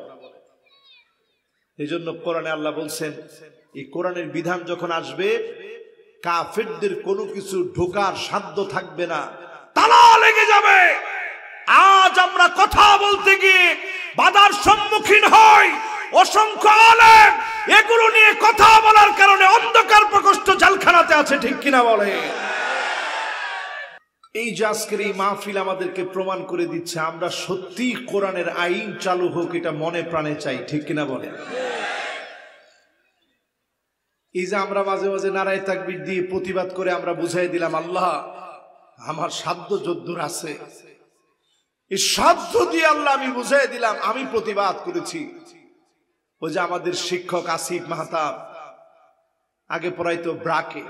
A: এই জন্য কোরআনে আল্লাহ বলছেন, এই কোরআনের বিধান যখন আসবে, কাফেরদের কোনো কিছু ঢোকার সাধ্য থাকবে না, তালা লেগে যাবে। আজ আমরা কথা বলতে গিয়ে বাধার সম্মুখীন হই, অসংখ্য আলেম এগুলো নিয়ে কথা বলার কারণে অন্ধকার প্রকোষ্ঠ জেলখানাতে আছে, ঠিক কিনা বলে? এই যে আজকের এই মাহফিল আমাদেরকে প্রমাণ করে দিচ্ছে আমরা সত্যি কোরআনের আইন চালু হোক, এটা মনে প্রাণে চাই, ঠিক কিনা বলে? এই যে আমরা মাঝে মাঝে নারায়ে তাকবীর দিয়ে প্রতিবাদ করে আমরা বুঝাই দিলাম, আল্লাহ আমার সাধ্য যদ্দুর আছে, এই সাধ্য দিয়ে আল্লাহ আমি বুঝাই দিলাম, আমি প্রতিবাদ করেছি। ওই যে আমাদের শিক্ষক আসিফ মাহতাব আগে পড়াইতো ব্রাকে,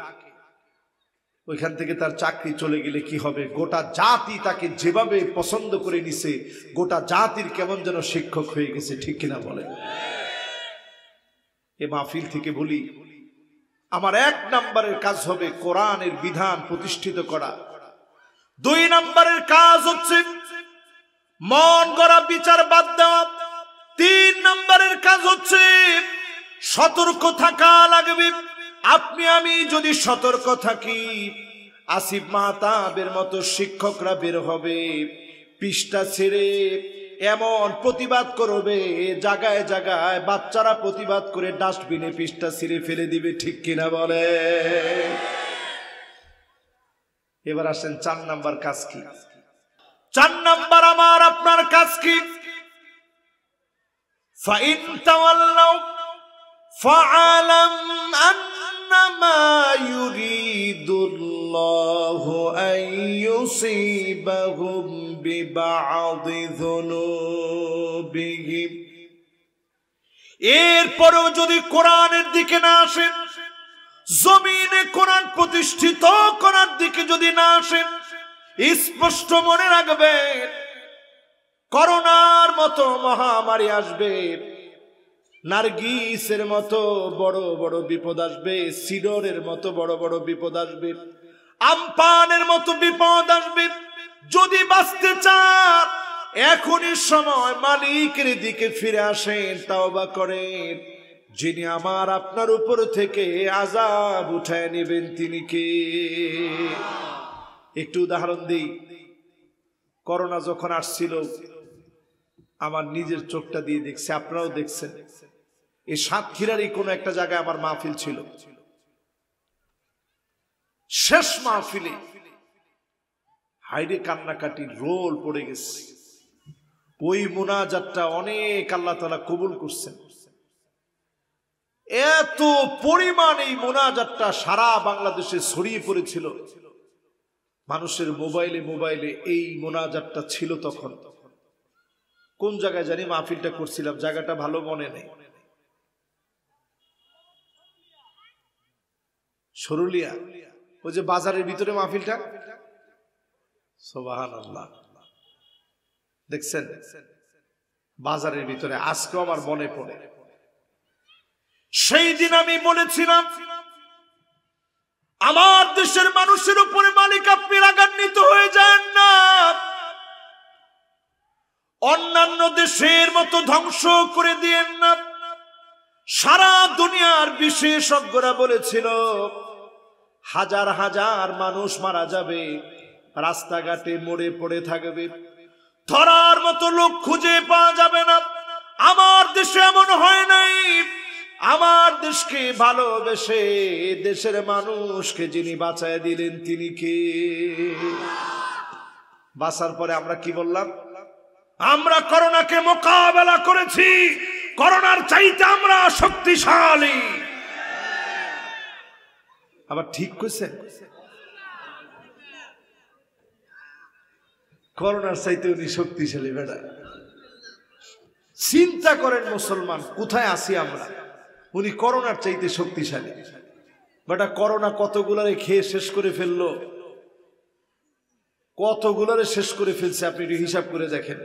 A: ওইখান থেকে তার চাকরি চলে গেলে কি হবে? গোটা জাতি তাকে যেভাবে পছন্দ করে নিছে, গোটা জাতির কেমন যেন শিক্ষক হয়ে গেছে, ঠিক কিনা বলে? এ মাহফিল থেকে বলি, আমার ১ নম্বরের কাজ হবে কোরআনের বিধান প্রতিষ্ঠিত করা। ২ নম্বরের কাজ হচ্ছে মন গড়া বিচার বাদ দেওয়া। ৩ নম্বরের কাজ হচ্ছে সতর্ক থাকা লাগবে। আপনি আমি যদি সতর্ক থাকি, আসিফ মাহতাবের মতো শিক্ষকরা বের হবে, পৃষ্ঠা ছেড়ে এমন প্রতিবাদ করবে, জায়গায় জায়গায় বাচ্চারা প্রতিবাদ করে ডাস্টবিনে পৃষ্ঠা ছিঁড়ে ফেলে দিবে, ঠিক কিনা বলে? এবার আসেন ৪ নাম্বার কাজ কি? ৪ নাম্বার আমার আপনার কাজ কি? ফাইন তাওয়াল্লাউ ফাআলাম আন্নামা ইউরিদুল্লাহু আন ইউসিবাহুম বিবা'দি যুনুবিহিম। এরপরেও যদি কোরআনের দিকে না আসেন, জমিনে কোরআন প্রতিষ্ঠিত করার দিকে যদি না আসেন, স্পষ্ট মনে রাখবেন করোনার মতো মহামারী আসবে, নার্গিসের মতো বড় বড় বিপদ আসবে, সিডরের মতো বড় বড় বিপদ আসবে, আমপানের মতো বিপদ আসবে। যদি বাঁচতে চান এখনই সময়, মালিকের দিকে ফিরে আসেন, তাওবা করেন। যিনি আমার আপনার উপর থেকে আযাব উঠায় নেবেন তিনি কে? একটু উদাহরণ দিই, করোনা যখন আসছিল আমার নিজের চোখটা দিয়ে দেখছি, আপনারাও দেখছেন। এই সাতক্ষীরারই কোনো একটা জায়গায় আমার মাহফিল ছিল। শেষ মাহফিলে হাইরে কান্নাকাটি রোল পড়ে গেছে। ওই মুনাজাতটা অনেক আল্লাহ তাআলা কবুল করছেন। এত পরিমাণ এই মুনাজাতটা সারা বাংলাদেশে ছড়িয়ে পড়েছিল। মানুষের মোবাইলে মোবাইলে এই মুনাজাতটা ছিল। তখন কোন জায়গায় জানি মাহফিলটা করছিলাম, জায়গাটা ভালো মনে নেই। সরুলিয়া, ওই যে বাজারের ভিতরে মাহফিলটা, সুবহানাল্লাহ, দেখছেন বাজারের ভিতরে। আজকেও আমার মনে পড়ে, সেই দিন আমি বলেছিলাম আমার দেশের মানুষের উপরে মালিক আপনি রাগান্বিত হয়ে যান না, অন্যান্য দেশের মতো ধ্বংস করে দিয়েন না। সারা দুনিয়ার বিশেষজ্ঞরা বলেছিল হাজার হাজার মানুষ মারা যাবে, রাস্তাঘাটে মরে পড়ে থাকবে, ধরার মতো লোক খুঁজে পাওয়া যাবে না। আমার দেশে এমন হয় নাই। আমার দেশকে ভালোবেসে দেশের মানুষকে যিনি বাঁচায় দিলেন তিনি কে? বাঁচার পরে আমরা কি বললাম? আমরা করোনাকে মোকাবেলা করেছি, করোনার চাইতে আমরা শক্তিশালী। আবার ঠিক কইছেন, করোনার চাইতে উনি শক্তিশালী। বেটা চিন্তা করেন মুসলমান, কোথায় আছি আমরা? উনি করোনার চাইতে শক্তিশালী। বেটা করোনা কতগুলারে খেয়ে শেষ করে ফেললো, কতগুলারে শেষ করে ফেলছে, আপনি একটু হিসাব করে দেখেন।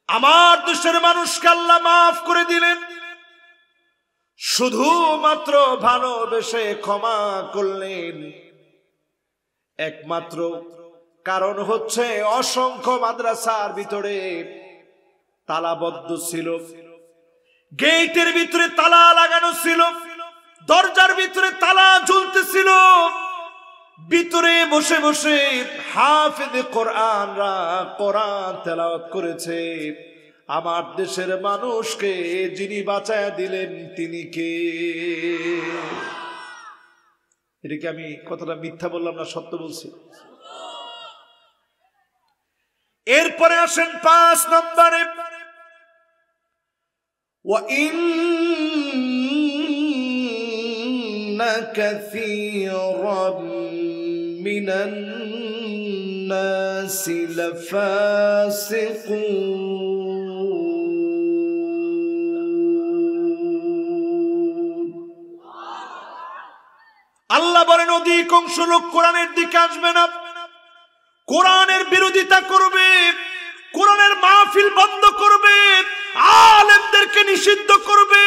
A: আমার দেশের মানুষকে আল্লাহ মাফ করে দিলেন, শুধুমাত্র ভালোবেসে ক্ষমা করলেন। একমাত্র কারণ হচ্ছে অসংখ্য মাদ্রাসার ভিতরে তালাবদ্ধ ছিল, গেটের ভিতরে তালা লাগানো ছিল, দরজার ভিতরে তালা ঝুলতেছিল। ভিতরে বসে বসে হাফেজে কোরআনরা কোরআন তেলাওয়াত করেছে। আমার দেশের মানুষকে যিনি বাঁচায়া দিলেন তিনি কে? এটাকে আমি কতটা মিথ্যা বললাম না সত্য বলছি? এরপরে আসেন 5 নম্বরে, ওয়াইন্না কাসীরাম মিনান নাসি লাফাসিকুন। আল্লাহ বলেন অধিকাংশ লোক কোরআনের দিকে আসবে না, কোরআনের বিরোধিতা করবে, কোরআনের মাহফিল বন্ধ করবে, আলেমদেরকে নিষিদ্ধ করবে,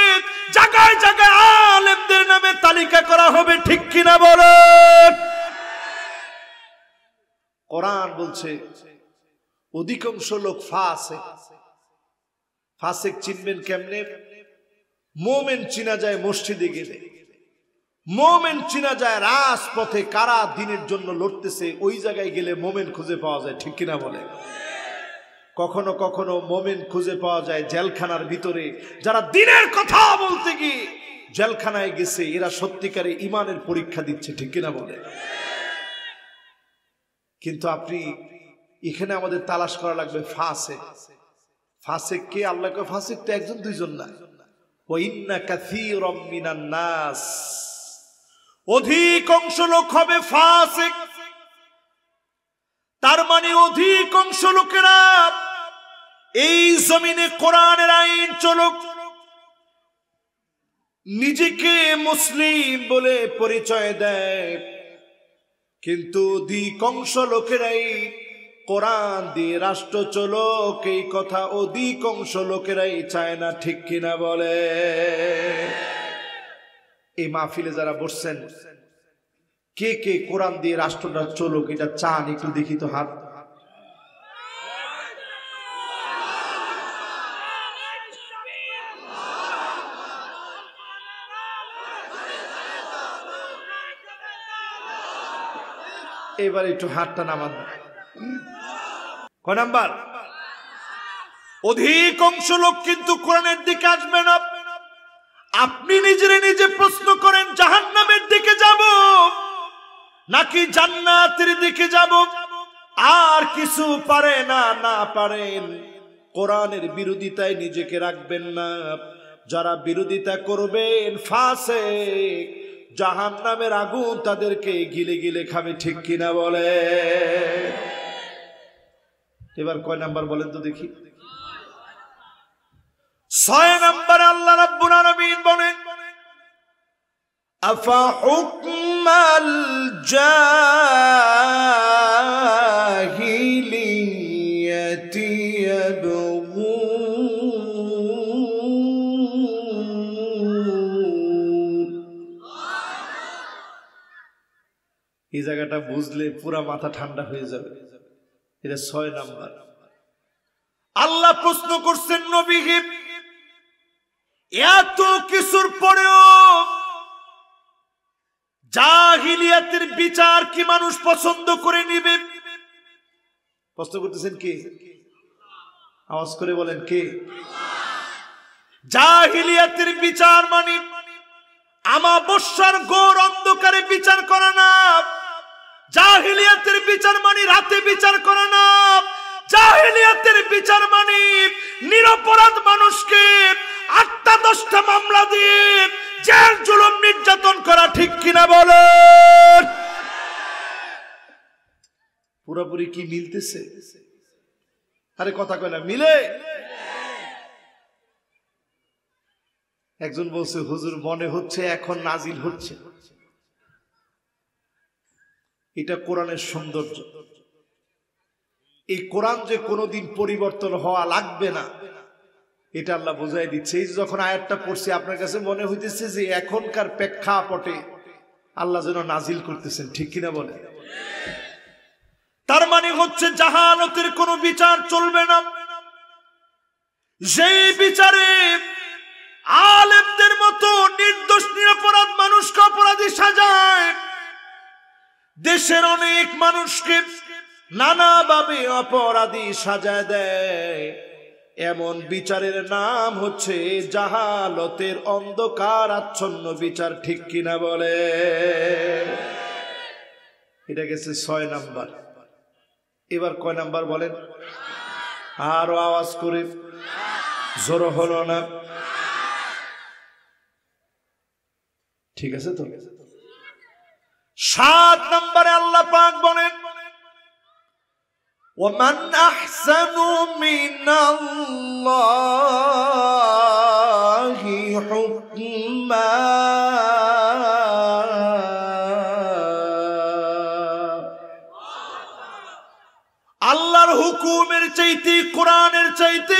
A: জায়গায় জায়গায় আলেমদের নামে তালিকা করা হবে। ঠিক কিনা বলেন? কোরআন বলছে অধিকাংশ লোক ফাসিক। ফাসিক চিনবেন কেমনে? মুমিন চিনা যায় মসজিদে গেলে, মুমিন চিনা যায় রাজপথে, কারা দিনের জন্য লড়তেছে ওই জায়গায় গেলে মুমিন খুঁজে পাওয়া যায়। ঠিক কিনা বলে? কখনো কখনো মুমিন খুঁজে পাওয়া যায় জেলখানার ভিতরে, যারা দিনের কথা বলতে গিয়ে জেলখানায় গেছে, এরা সত্যিকারে ইমানের পরীক্ষা দিচ্ছে। ঠিক কিনা বলে? কিন্তু আপনি এখানে আমাদের তালাশ করা লাগবে ফাসিক। ফাসিক কে? আল্লাহকে ফাসিক তো একজন দুইজন না। ওয়াইন্না কাসীরাম মিনান নাস, অধিকাংশ লোক হবে ফাসিক। তার মানে অধিকাংশ লোকেরা এই জমিনে কোরআনের আইন চলুক, নিজেকে মুসলিম বলে পরিচয় দেয়, কিন্তু অধিকাংশ লোকেরাই কোরআন দিয়ে রাষ্ট্র চলুক এই কথা অধিকাংশ লোকেরাই চায় না। ঠিক কিনা বলে? এই মাহফিলে যারা বসছেন, কে কে কোরআন দিয়ে রাষ্ট্রটা চলুক এটা চান? একটু দেখি তো হাত। এবার একটু হাতটা নামান। কয় নাম্বার? অধিকাংশ লোক কিন্তু কোরআনের দিকে আসবে না। আপনি নিজে প্রশ্ন করেন, জাহান্নামের দিকে যাব নাকি জান্নাতের দিকে যাব? আর কিছু পারে না পারেন, কোরআনের বিরোধিতায় নিজেকে রাখবেন না। যারা বিরোধিতা করবেন ফাসিক, জাহান্নামের আগুন তাদেরকে গিলে গিলে খাবে। ঠিক কিনা বলে? এবার কয় নাম্বার বলেন তো দেখি? 6 নম্বরে আল্লাহ রাব্বুল আলামিন বলেন, আফা হুকমাল জাহিলিয়াতি ইয়াবগুন। এই জায়গাটা বুঝলে পুরা মাথা ঠান্ডা হয়ে যাবে। এটা 6 নাম্বার। আল্লাহ প্রশ্ন করছেন নবীকে, এত কিছুর পরেও জাহিলিয়াতের বিচার কি মানুষ পছন্দ করে নিবে? প্রশ্ন করতেছেন কে? আওয়াজ করে বলেন কে? জাহিলিয়াতের বিচার মানে আমাবস্যার ঘোর অন্ধকারে বিচার করে না। জাহিলিয়াতের বিচার মানে রাতে বিচার করে না। জাহিলিয়াতের বিচার মানে নিরপরাধ মানুষকে 8টা-10টা মামলা দিয়ে জেল জুলুম নির্যাতন করা। ঠিক কিনা বলেন? পুরোপুরি কি মিলতেছে? আরে কথা কয় না, মিলে? একজন বলছে, হুজুর মনে হচ্ছে এখন নাজিল হচ্ছে। এটা কোরআনের সৌন্দর্য। এই কোরআন যে কোনোদিন পরিবর্তন হওয়া লাগবে না, এটা আল্লাহ বোঝাই দিচ্ছে। এই যখন আয়াতটা পড়ছি, আপনার কাছে মনে হইতেছে যে এখনকার প্রেক্ষাপটে আল্লাহ যেন নাজিল করতেছেন। ঠিক কিনা বলে? তার মানে হচ্ছে জাহালতের কোনো বিচার চলবে না। যেই বিচারে আলেমদের মতো নির্দোষ নিরপরাধ মানুষকে অপরাধী সাজায়, দেশের অনেক মানুষকে নানাভাবে অপরাধী সাজায় দেয়, এমন বিচারের নাম হচ্ছে জাহালতের অন্ধকার আচ্ছন্ন বিচার। ঠিক কিনা বলে? এটা গেছে 6 নাম্বার। এবার কয় নাম্বার বলেন? আরো আওয়াজ করে, জোর হলো না? ঠিক আছে তো? 7 নম্বরে আল্লাহ পাক বলেন, ওমান আহসানু মিনাল্লাহি হুকমা। আল্লাহর হুকুমের চাইতে, কোরআনের চাইতে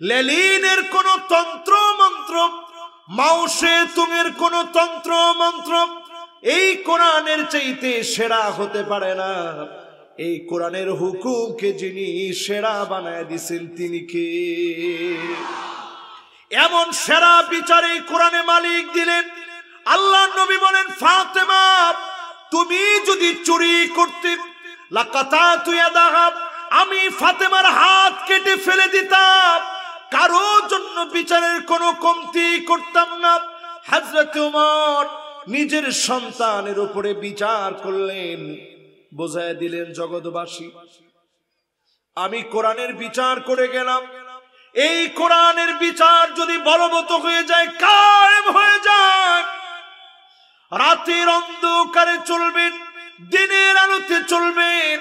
A: লেলিনের কোন তন্ত্র মন্ত্র, মাউসে তুমের কোন তন্ত্র মন্ত্র এই কোরআনের চাইতে সেরা হতে পারে না। এই কোরআনের হুকুমকে যিনি সেরা বানায় দিয়েছেন তিনি কে? এমন সেরা বিচারে কোরআনে মালিক দিলেন। আল্লাহ নবী বলেন, ফাতেমা তুমি যদি চুরি করতে, লাকাতাতু ইয়াদাহা, আমি ফাতেমার হাত কেটে ফেলে দিতাম, কারো জন্য বিচারের কোনো কমতি করতাম না। হযরত ওমর নিজের সন্তানের উপরে বিচার করলেন, বোঝায় দিলেন জগৎবাসী, আমি কোরআনের বিচার করে গেলাম, এই কোরআনের বিচার যদি বলবৎ হয়ে যায়, কায়েম হয়ে যায়, রাতের অন্ধকারে চলবেন, দিনের আলোতে চলবেন,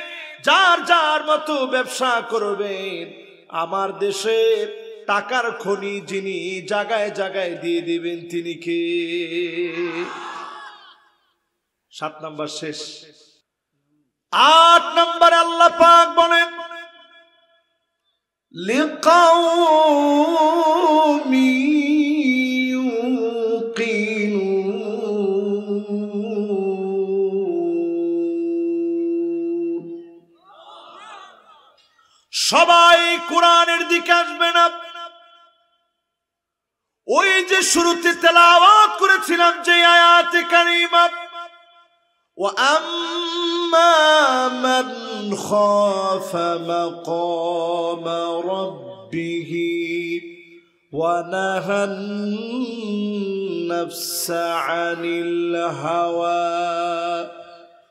A: যার যার মতো ব্যবসা করবেন, আমার দেশের টাকার খনি যিনি জায়গায় জায়গায় দিয়ে দিবেন তিনি কে? 7 নাম্বার শেষ। 8 নম্বরে আল্লাহ পাক বলেন, লিকাউমি ইউকিনুন। সবাই কোরআনের দিকে আসবে না। ওই যে শুরুতে তেলাওয়াত করেছিলাম যে আয়াতে কারিমা, وأما من خاف مقام ربه ونهى النفس عن الهوى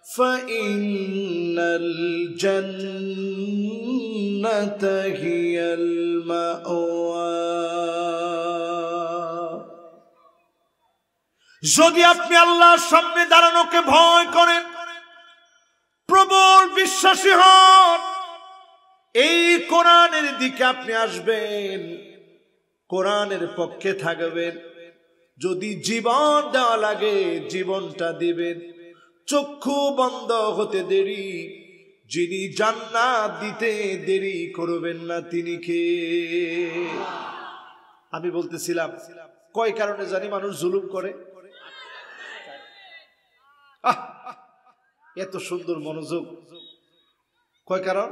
A: فإن الجنة هي المأوى যদি আপনি আল্লাহর সামনে দাঁড়ানোকে ভয় করেন, প্রবল বিশ্বাসী হন, এই কোরআনের দিকে আপনি আসবেন, কোরআনের পক্ষে থাকবেন, যদি জীবন দেওয়া লাগে জীবনটা দিবেন, চক্ষু বন্ধ হতে দেরি, যিনি জান্নাত দিতে দেরি করবেন না তিনি কে? আমি বলতেছিলাম কয় কারণে জানি মানুষ জুলুম করে। এত সুন্দর মনোযোগ। কয় কারণ?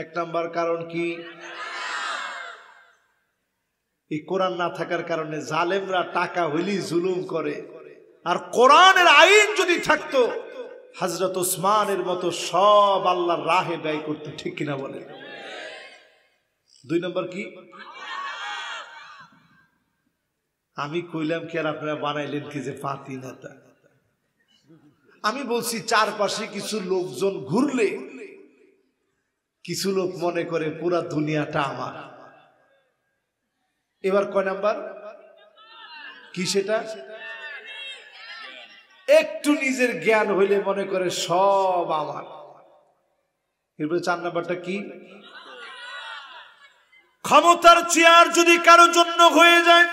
A: এক নাম্বার কারণ কি? এই কোরআন না থাকার কারণে জালেমরা টাকা হইলেই জুলুম করে, আর কোরআনের আইন যদি থাকতো হযরত ওসমানের মতো সব আল্লাহর রাহে ব্যয় করতে, ঠিক কিনা বলে? দুই নম্বর কি? আমি কইলাম কি আর আপনারা বানাইলেন কি যে পাতি নেতা? আমি বলছি চারপাশে কিছু লোকজন ঘুরলে কিছু লোক মনে করে পুরা দুনিয়াটা আমার। এবার কয় নাম্বার কি? সেটা একটু নিজের জ্ঞান হইলে মনে করে সব আমার। এরপরে চার নাম্বারটা কি? ক্ষমতার চেয়ার যদি কারো জন্য হয়ে যায়,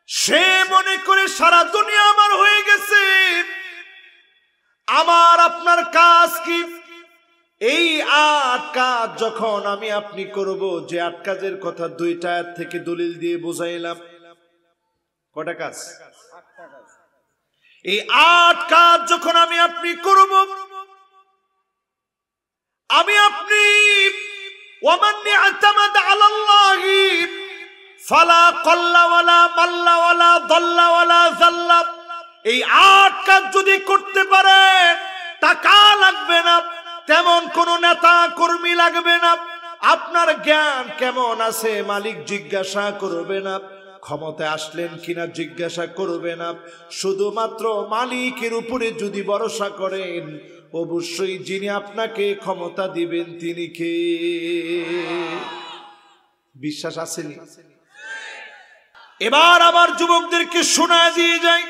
A: সে মনে করে সারা দুনিয়া আমার হয়ে গেছে। আমার আপনার কাজ কি? এই ৮ কাজ যখন আমি আপনি করব, যে ৮ কাজের কথা ২টা আয়াত থেকে দলিল দিয়ে বোঝাইলাম, কটা কাজ? এই ৮ কাজ যখন আমি আপনি করব, আমি আপনি ওয়ামান ইয়াতামাদ আলাল্লাহি ফালা ক্বাল্লা ওয়ালা মাল্লা ওয়ালা দাল্লা ওয়ালা যাল্লা, এই ৮ কাজ যদি করতে পারে, টাকা লাগবে না, তেমন কোন নেতা কর্মী লাগবে না, আপনার জ্ঞান কেমন আছে মালিক জিজ্ঞাসা করবে না, ক্ষমতায় আসলেন কিনা জিজ্ঞাসা করবে না, শুধুমাত্র মালিকের উপরে যদি ভরসা করেন, অবশ্যই যিনি আপনাকে ক্ষমতা দিবেন তিনি কে? বিশ্বাস আসেনি? এবার আবার যুবকদেরকে শোনায় দিয়ে যায়,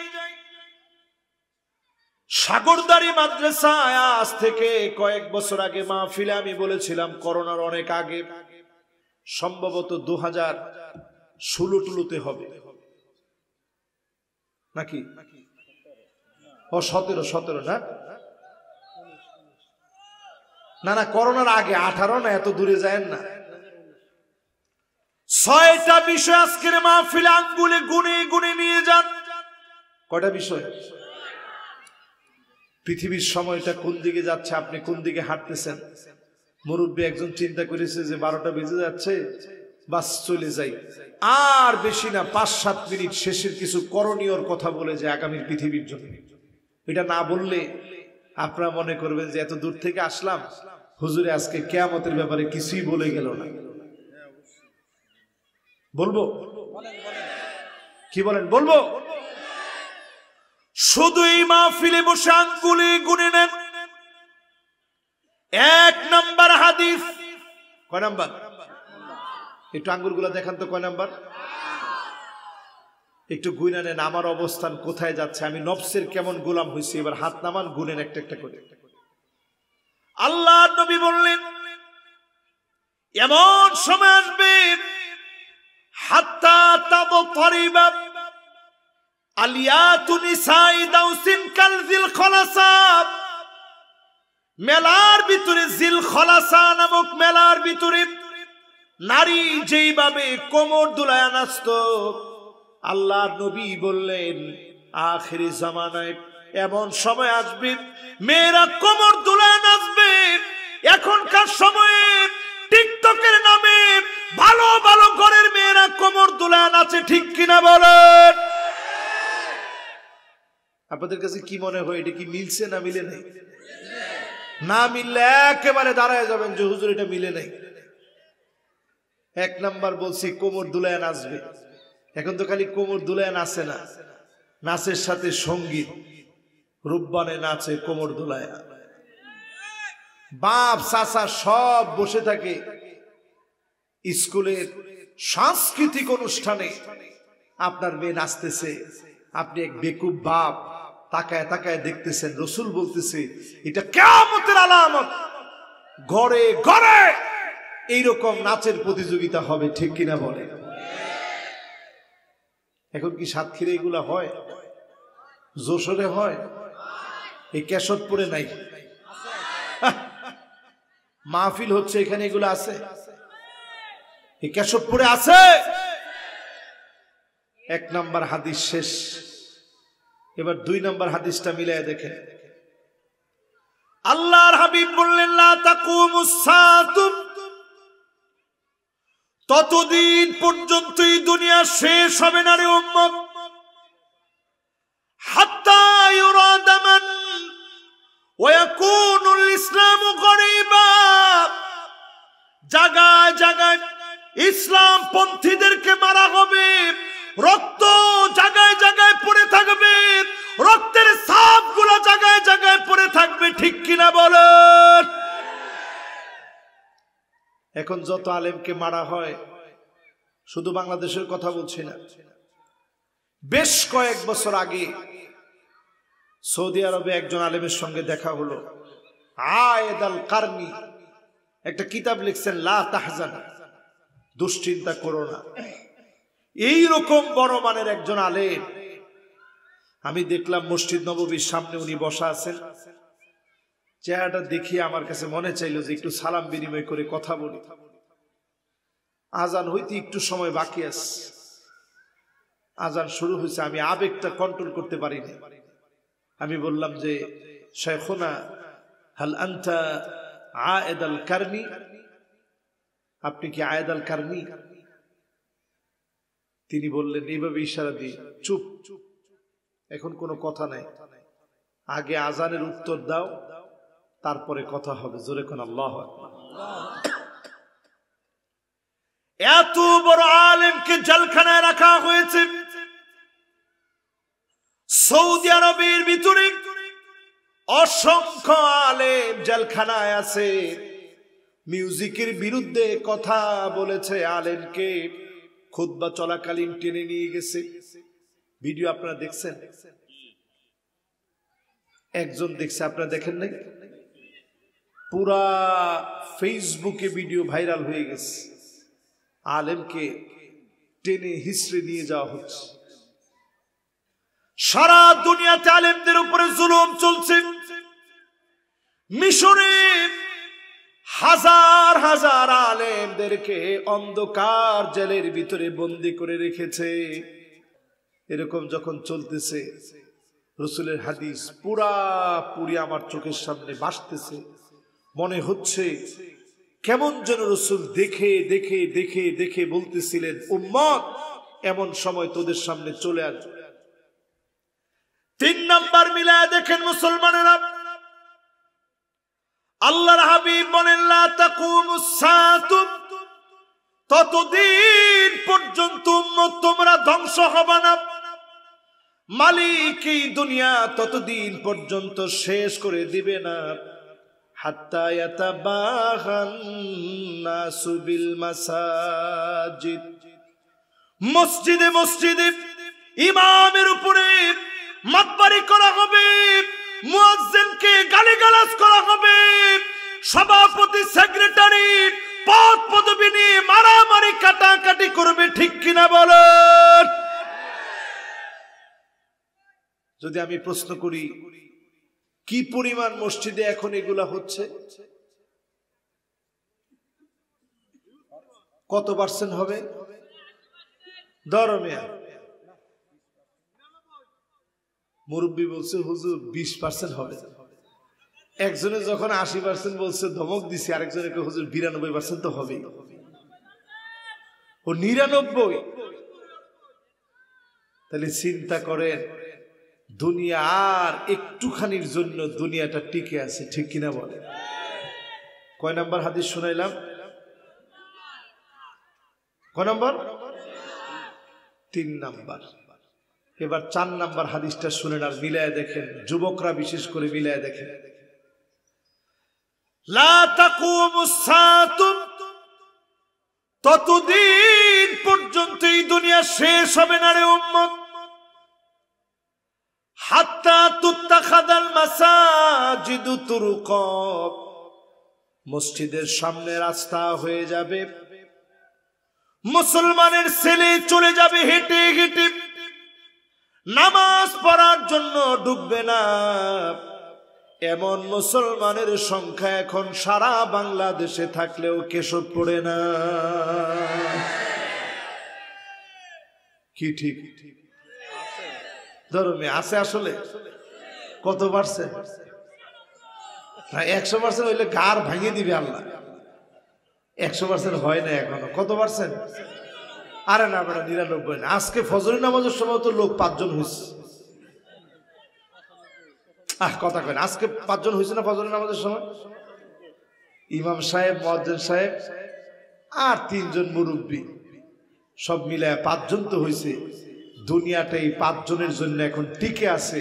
A: সাগরদারি মাদ্রাসায় আজ থেকে কয়েক বছর আগে মাহফিলে আমি বলেছিলাম, করোনার অনেক আগে, সম্ভবত 2016-টুলোতে হবে নাকি? ও 17 না না, করোনার আগে 18 না, এত দূরে যায় না। 6টা বিষয় আজকের মাহফিলে আঙ্গুলে গুনে গুনে নিয়ে যান। কয়টা বিষয়? পৃথিবীর সময়টা কোন দিকে যাচ্ছে, আপনি কোন দিকে হাঁটতেছেন? মুরব্বী একজন চিন্তা করেছে যে 12টা বেজে যাচ্ছে, বাস চলে যাই, আর বেশি না 5-7 মিনিট শেষের কিছু করণীয়র কথা বলে যায় আগামীর পৃথিবীর জন্য। এটা না বললে আপনারা মনে করবেন যে এত দূর থেকে আসলাম, হুজুরে আজকে কিয়ামতের ব্যাপারে কিছুই বলে গেল না। বলবো? কি বলেন? বলবো? শুধু এই মাহফিলে বসে আঙ্গুলে গুনে নেন। 1 নাম্বার হাদিস। কয় নাম্বার? একটু আঙ্গুলগুলো দেখান তো, কয় নাম্বার? একটু গুনে নেন আমার অবস্থান কোথায় যাচ্ছে, আমি নফসের কেমন গোলাম হয়েছি। এবার হাত নামান, গুনেন একটা একটা করে। আল্লাহর নবী বললেন, এমন সময় আসবে হাত্তা তাবতারিবা আলিয়াতু নিসাই দাউসিন কাল জিল খলাসা, মেলার ভিতরে জিল খলাসা নামক মেলার ভিতরে নারী যেইভাবে কোমর দুলায় নাচত, আল্লাহর নবী বললেন আখিরি জামানায় এমন সময় আসবে মেয়েরা কোমর দুলায় নাচবে। এখনকার সময়ে টিকটকের নামে ভালো ভালো ঘরের মেয়েরা কোমর দুলায় নাচে, ঠিক কিনা বলেন? আপনাদের কাছে কি মনে হয়, এটা কি মিলছে না মিলে নাই? না মিললে একেবারে দাঁড়ায় যাবেন যে হুজুর এটা মিলে নাই। 1 নাম্বার বলছি, কোমর দুলায় নাচবে। এখন তো খালি কোমর দুলায় নাচে না, নাচের সাথে সঙ্গীত, রূপবানে নাচে কোমর দুলায়। বাপ চাচা সব বসে থাকে স্কুলের সাংস্কৃতিক অনুষ্ঠানে, আপনার মেয়ে নাচতেছে, আপনি এক বেকুব বাপ তাকায় তাকায় দেখতেছেন। রসুল বলতেছে এটা কিয়ামতের আলামত, ঘরে ঘরে এইরকম নাচের প্রতিযোগিতা হবে, ঠিক কিনা বলে? এখন কি সাতক্ষীরা এগুলা হয়? যশোরে হয়? এই কেশবপুরে নাই? মাহফিল হচ্ছে এখানে, এগুলো আছে? এই কেশবপুরে আছে? 1 নাম্বার হাদিস শেষ। এবার 2 নাম্বার হাদিসটা মিলায় দেখেন। আল্লাহর হাবিব বললেন লা তাকুমুস সাআতু, ততদিন পর্যন্ত এই দুনিয়া শেষ হবে না রে উম্মত, হাত্তা ইউরাদা মান ওয়া ইয়াকুনুল ইসলামু গরীবা, জায়গায় জায়গায় ইসলাম পন্থীদেরকে মারা হবে, রক্ত জায়গায় জায়গায় পড়ে থাকবে, রক্তের ছাপগুলো জায়গায় জায়গায় পড়ে থাকবে, ঠিক কিনা বলেন? এখন যত আলেমকে মারা হয়, শুধু বাংলাদেশের কথা বলছি না, বেশ কয়েক বছর আগে সৌদি আরবে একজন আলেমের সঙ্গে দেখা হলো, আয়েদ আল কারনি, একটা কিতাব লিখছেন লা তাহজান, দুশ্চিন্তা করো না। এইরকম বড় মানের একজন আলেম আমি দেখলাম মসজিদ নববীর সামনে, উনি বসা আছেন। চেহারাটা দেখিয়ে আমার কাছে মনে চাইলো যে একটু সালাম বিনিময় করে কথা বলি। আজান হইতে একটু সময় বাকি আছে, আজান শুরু হয়েছে, আমি আবেগটা কন্ট্রোল করতে পারিনি। আমি বললাম যে শাইখুনা হাল আনতা আয়েদ আল কারনি, আপনি কি আয়েদ আল কারনি? তিনি বললেন এইভাবে ইশারা দিয়ে, চুপ, এখন কোনো কথা নাই, আগে আজানের উত্তর দাও, তারপরে কথা হবে। জোরে কোন আল্লাহু আকবার। এত বড় আলেমকে জেলখানায় রাখা হয়েছে। সৌদি আরবের ভিতরে অসংখ্য আলেম জেলখানায় আছে, মিউজিকের বিরুদ্ধে কথা বলেছে, আলেমকে খুতবা চলাকালীন টেনে নিয়ে গেছে। ভিডিও আপনারা দেখছেন? একজন দেখছে, আপনারা দেখেন নাই? পুরা ফেসবুকে ভিডিও ভাইরাল হয়ে গেছে, আলেমকে টেনে হিস্ট্রি নিয়ে যাওয়া হচ্ছে। সারা দুনিয়াতে আলেমদের উপরে জুলুম চলছে। মিশরে হাজার হাজার আলেমদেরকে অন্ধকার জেলের ভিতরে বন্দী করে রেখেছে। এরকম যখন চলতেছে, রসুলের হাদিস পুরাপুরি আমার চোখের সামনে ভাসতেছে। মনে হচ্ছে কেমন যেন রসুল দেখে দেখে দেখে দেখে বলতেছিলেন, উম্মত এমন সময় তোদের সামনে চলে আসবে। 3 নাম্বার মিলায় দেখেন মুসলমানেরা, আল্লাহর হাবিব বলেন লা তাকুমুস সাআতু, ততদিন পর্যন্ত উম্মত তোমরা ধ্বংস হবে না, মালিক এই দুনিয়া ততদিন পর্যন্ত শেষ করে দিবে না, হাত্তা ইয়াতাবাহান নাসু বিল মাসাজিদ, মসজিদে মসজিদে ইমামের উপরে মাতবারি করা হবে, মুয়াজ্জিনকে গালিগালাজ করা হবে, সভাপতি সেক্রেটারি পদ পদবি নিয়ে মারামারি কাটাকাটি করবে, ঠিক কিনা বলেন? যদি আমি প্রশ্ন করি কি পরিমাণ মসজিদে এখন এগুলা হচ্ছে, কত পার্সেন্ট হবে? ধর্মিয়া মুরব্বী বলছে হুজুর 20% হবে। একজনে যখন 80% বলছে ধমক দিছে, আরেকজনে হুজুর 92% তো হবে। ও 99। তাহলে চিন্তা করেন দুনিয়া আর একটুখানির জন্য দুনিয়াটা টিকে আছে, ঠিক কিনা বলে? কয় নাম্বার হাদিস শুনাইলাম? কয় নাম্বার? 3 নাম্বার। এবার 4 নাম্বার হাদিসটা শুনেন আর মিলায় দেখেন, যুবকরা বিশেষ করে মিলায় দেখেন। লা তাকুমুস সাআতু, ততদিন পর্যন্ত এই দুনিয়া শেষ হবে না রে উম্মত, হাত্তা তুত্তাখাদাল মাসাজিদু তুরুকা, মসজিদের সামনে রাস্তা হয়ে যাবে, মুসলমানের ছেলে চলে যাবে হেঁটে হেঁটে, নামাজ পড়ার জন্য ঢুকবে না। এমন মুসলমানের সংখ্যা এখন সারা বাংলাদেশে থাকলেও কেশবপুরে না। কি ঠিক? ধর্মে আছে আসলে? কত পার্সেন্ট? 100% হইলে গাড় ভাঙিয়ে দিবে আল্লাহ। 100% হয় না এখনো। কত পার্সেন্ট? আরে না বেটা, 99 না। আজকে ফজরের নামাজের সময় তো লোক 5 জন হয়েছে। কথা কেন, আজকে 5 জন হয়েছে না ফজরের নামাজের সময়? ইমাম সাহেব, মুয়াজ্জিন সাহেব আর 3 জন মুরব্বী, সব মিলায় 5 জন তো হয়েছে। দুনিয়াটা এই 5 জনের জন্য এখন টিকে আছে।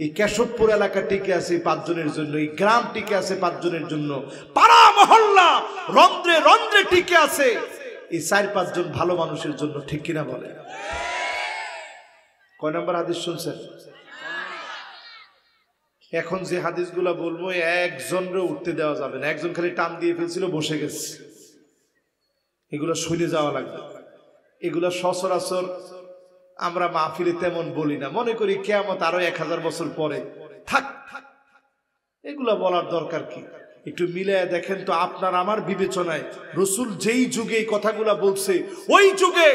A: এই কেশবপুর এলাকা টিকে আছে 5 জনের জন্য, এই গ্রাম টিকে আছে 5 জনের জন্য, পাড়া মহল্লা রন্ধ্রে রন্ধ্রে টিকে আছে এই 4-5 জন ভালো মানুষের জন্য, ঠিক কিনা বলে? কয় নাম্বার হাদিস শুনছেন? এখন যে হাদিসগুলা বলবো একজনরে উঠতে দেওয়া যাবে না। একজন খালি টান দিয়ে ফেলছিল, বসে গেছে। এগুলো শুনে যাওয়া লাগবে। এগুলো সচরাচর আমরা মাহফিলে তেমন বলি না, মনে করি কিয়ামত আরো 1000 বছর পরে। থাক, এগুলা বলার দরকার কি? একটু মিলায় দেখেন তো আপনার আমার বিবেচনায় রসুল যেই যুগে এই কথাগুলা বলছে, ওই যুগে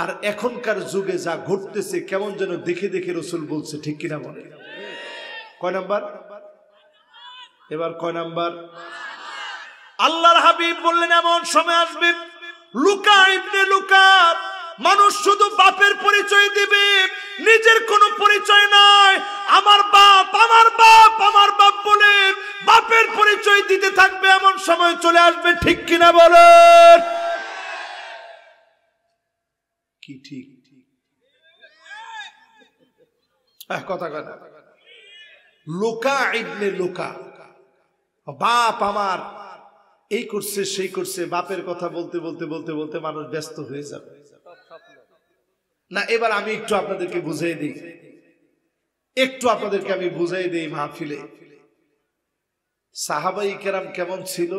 A: আর এখনকার যুগে যা ঘটতেছে কেমন যেন দেখে দেখে রসুল বলছে, ঠিক কিনা বলে? কয় নাম্বার? এবার কয় নাম্বার? আল্লাহর হাবিব বললেন এমন সময় আসবে, লুকা ইবনে লুকা, মানুষ শুধু বাপের পরিচয় দিবে, নিজের কোনো পরিচয় নয়। আমার বাপ, আমার বাপ, আমার বাপ বলে বাপের পরিচয় দিতে থাকবে। এমন সময় চলে আসবে, ঠিক কিনা বলেন? কি ঠিক? কথা কথা। লুকা ইবনে লুকা, বাপ আমার এই করছে সেই করছে, বাপের কথা বলতে বলতে বলতে বলতে মানুষ ব্যস্ত হয়ে যাবে না। এবার আমি একটু আপনাদেরকে বুঝাই দিই, মাহফিলে সাহাবাই কেরাম কেমন ছিল।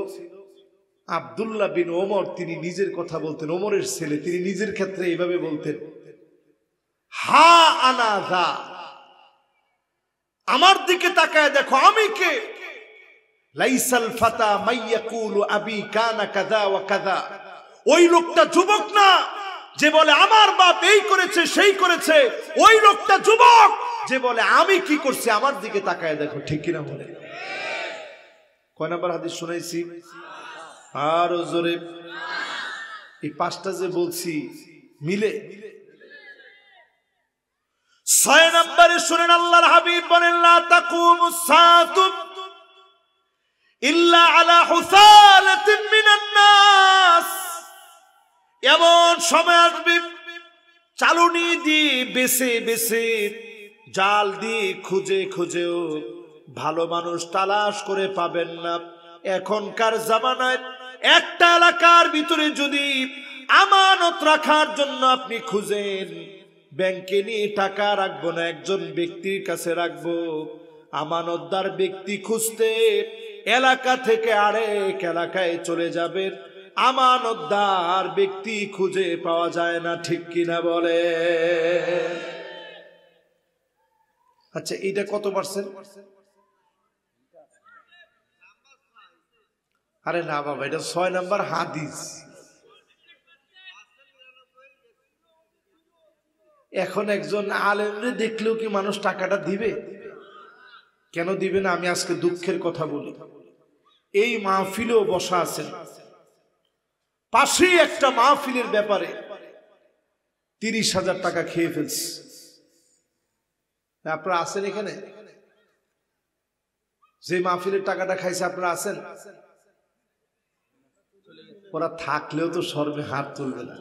A: আব্দুল্লাহ বিন ওমর, তিনি নিজের কথা বলতেন, ওমরের ছেলে, তিনি নিজের ক্ষেত্রে এইভাবে বলতেন, হা আনা দা, আমার দিকে তাকায় দেখো আমি কে। লাইসাল ফাতা মাইয়াকুলু আবি কানা কাযা ওয়া কাযা, ওই লোকটা যুবক না যে বলে আমার বাপ এই করেছে সেই করেছে, ওই লোকটা যুবক যে বলে আমি কি করছি, আমার দিকে তাকায় দেখো, ঠিক কিনা বলে? কয় নাম্বার হাদিস শুনাইছি? আর জোরে। এই 5টা যে বলছি মিলে। 6 নম্বরে শুনেন, আল্লাহর হাবিব বলেন, লা তাকুমুস সাআতু ইল্লা আলা হুসালাতিন মিনান নাস, এমন সময় আসবে চালুনি দিয়ে বেছে বেছে, জাল দিয়ে খুঁজে খুঁজেও ভালো মানুষ তালাশ করে পাবেন না। এখনকার জামানায় একটা এলাকার ভিতরে যদি আমানত রাখার জন্য আপনি খুঁজেন, ব্যাংকে নিয়ে টাকা রাখবো না, একজন ব্যক্তির কাছে রাখবো, আমানতদার ব্যক্তি খুঁজতে এলাকা থেকে আরেক এলাকায় চলে যাবেন, আমানতদার ব্যক্তি খুঁজে পাওয়া যায় না, ঠিক কিনা বলে? আচ্ছা, এইটা কত পার্সেন্ট? আরে না বাবা, এটা 6 নম্বর হাদিস। এখন একজন আলেমরে দেখলেও কি মানুষ টাকাটা দিবে? কেন দিবে না? আমি আজকে দুঃখের কথা বলি, এই মাহফিলেও বসা আছেন, পাশেই একটা মাহফিলের ব্যাপারে 30,000 টাকা খেয়ে ফেলছে। আপনারা আছেন এখানে? যে মাহফিলের টাকাটা খাইছে আপনারা আছেন? ওরা থাকলেও তো সর্বে হাত তুলবে না।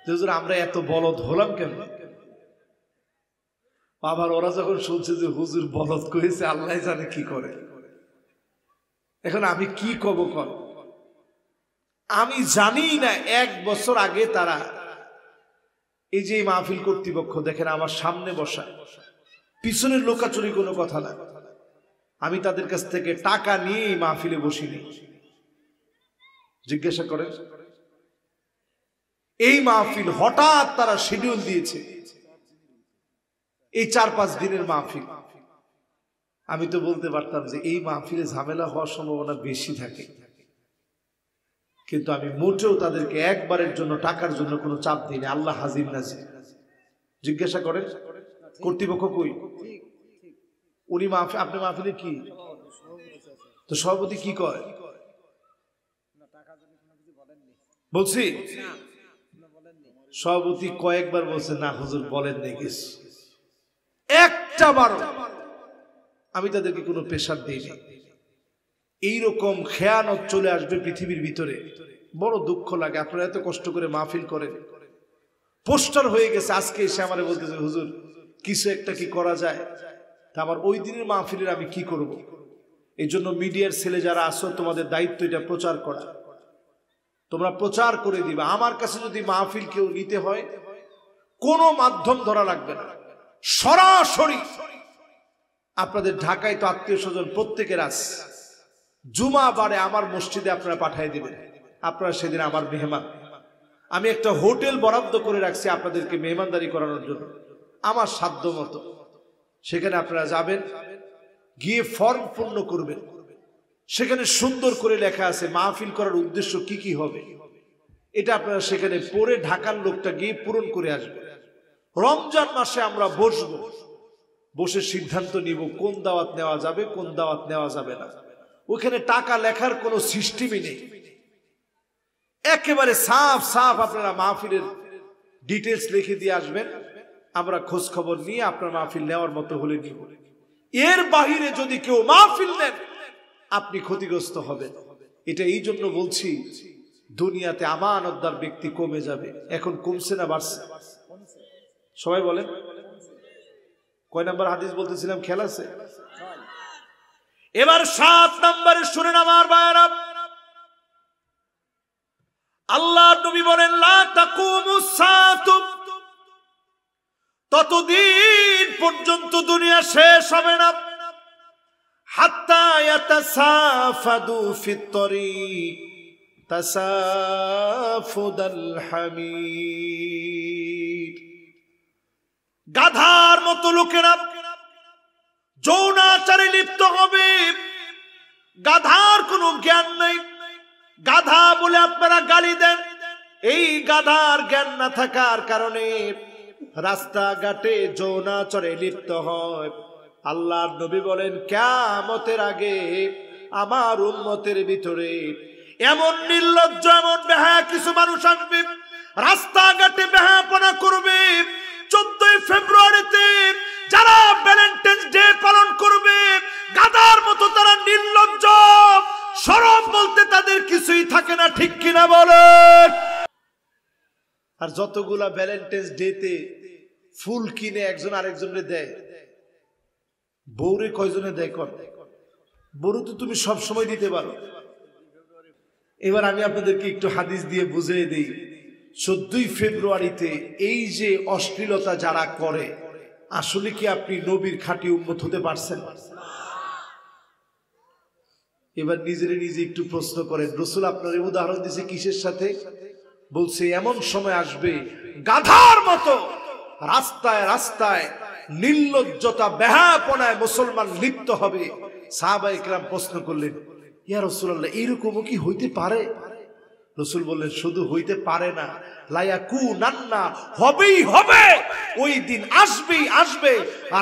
A: হুজুর আমরা এত বলদ হলাম কেন? আবার ওরা যখন শুনছে যে হুজুর বলদ করেছে, আল্লাহ জানে কি করে। এখন আমি কি কব কর? আমি জানি না 1 বছর আগে তারা এই যে মাহফিল কর্তৃপক্ষ দেখেন আমার সামনে বসা, পিছনের লোকাচুরি কোনো কথা না, আমি তাদের কাছ থেকে টাকা নিয়ে এই মাহফিলে বসিনি। জিজ্ঞাসা করেন, এই মাহফিল হঠাৎ তারা শিডিউল দিয়েছে, এই 4-5 দিনের মাহফিল। আমি তো বলতে পারতাম যে এই মাহফিলে ঝামেলা হওয়ার সম্ভাবনা বেশি থাকে, কিন্তু আমি মোটেও তাদেরকে একবারের জন্য টাকার জন্য কোনো চাপ দিইনি। আল্লাহ হাজির নাজির। জিজ্ঞাসা করেন কর্তৃপক্ষ কই? উনি মাহফিল, আপনি মাহফিলে কি তো সভাপতি কি কয় বলছি? সভাপতি কয়েকবার বলছে না হুজুর বলেন নাই কিছু, একটা বারো আমি তাদেরকে কোনো প্রেশার দিইনি। এইরকম খেয়ানত চলে আসবে পৃথিবীর ভিতরে, বড় দুঃখ লাগে। আপনারা এত কষ্ট করে মাহফিল করেন, পোস্টার হয়ে গেছে, আজকে এসে আমারে বলতেছে হুজুর কিছু একটা কি করা যায়? তা আমার ওই দিনের মাহফিলের আমি কি করব? এই জন্য মিডিয়ার ছেলে যারা আসো, তোমাদের দায়িত্ব এটা প্রচার করা। তোমরা প্রচার করে দিবা। আমার কাছে যদি মাহফিল কেউ নিতে হয়, কোনো মাধ্যম ধরা লাগবে না, সরাসরি আপনাদের ঢাকায় তো আত্মীয় স্বজন প্রত্যেকের আছে, জুমা বারে আমার মসজিদে আপনারা পাঠিয়ে দিবেন। আপনারা সেদিন আমার মেহমান। আমি একটা হোটেল বরাদ্দ করে রাখছি আপনাদেরকে মেহমানদারি করানোর জন্য, আমার সাধ্য মতো। সেখানে আপনারা যাবেন, গিয়ে ফর্ম পূর্ণ করবেন। সেখানে সুন্দর করে লেখা আছে মাহফিল করার উদ্দেশ্য কি কি হবে, এটা আপনারা সেখানে পড়ে ঢাকার লোকটা গিয়ে পূরণ করে আসবে। রমজান মাসে আমরা বসবো, বসে সিদ্ধান্ত নিব কোন দাওয়াত নেওয়া যাবে, কোন দাওয়াত নেওয়া যাবে না। ওখানে টাকা লেখার কোনো সিস্টেমই নেই, একেবারে সাফ সাফ আপনারা মাহফিলের ডিটেলস লিখে দিয়ে আসবেন। আমরা খোঁজ খবর নিয়ে আপনার মাহফিল নেওয়ার মতো হলে নিব। এর বাহিরে যদি কেউ মাহফিল নেন আপনি ক্ষতিগ্রস্ত হবেন। এটা এই জন্য বলছি, দুনিয়াতে আমানতদার ব্যক্তি কমে যাবে। এখন কমছে না বাড়ছে? সবাই বলেন কয় নাম্বার হাদিস বলতেছিলাম? খেয়াল আছে? এবার 7 নম্বরে শুনেন আমার ভাইরা। আল্লাহ নবী বলেন লা তাকুমুস সাআতু, ততদিন পর্যন্ত দুনিয়া শেষ হবে না, হাত্তা ইয়াতাসাফাদু ফিত তরিক তাসাফুদাল হামির। গাধার মতো লোকেরা যৌনাচারে লিপ্ত হবে। গাধার কোনো জ্ঞান নেই, গাধা বলে আপনারা গালি দেন। এই গাধার জ্ঞান না থাকার কারণে রাস্তাঘাটে যৌনাচারে লিপ্ত হয়। আল্লাহর নবী বলেন কিয়ামতের আগে আমার উম্মতের ভিতরে এমন নির্লজ্জ, এমন বেহায়া কিছু মানুষ আসবে, রাস্তাঘাটে বেহায়াপনা করবে। 14 ফেব্রুয়ারিতে যারা ভ্যালেন্টাইন্স ডে পালন করবে, গাধার মতো তারা নির্লজ্জ, শরম বলতে তাদের কিছুই থাকে না, ঠিক কিনা বলেন? আর যতগুলা ভ্যালেন্টাইন্স ডেতে ফুল কিনে একজন আরেকজনের দেয়, বউরে কয়জনে দেয়? কর বউরে তো তুমি সব সময় দিতে পারো। এবার আমি আপনাদেরকে একটু হাদিস দিয়ে বুঝিয়ে দিই। 14 ফেব্রুয়ারিতে এই যে অশ্লীলতা যারা করে, আসলে কি আপনি নবীর খাঁটি উম্মত হতে পারছেন? এবার নিজেরে নিজে একটু প্রশ্ন করেন। রাসূল আপনার উদাহরণ দিয়েছে কিসের সাথে? বলছে এমন সময় আসবে গাধার মতো রাস্তায় রাস্তায় নির্লজ্জতা, বেহায়াপনায় মুসলমান লিপ্ত হবে। সাহাবায়ে কেরাম প্রশ্ন করলেন, ইয়া রাসূলুল্লাহ এরকমও কি হইতে পারে? রাসূল বললেন শুধু হইতে পারে না, লায়াকুনান্না, হবেই হবে। ওই দিন আসবেই আসবে,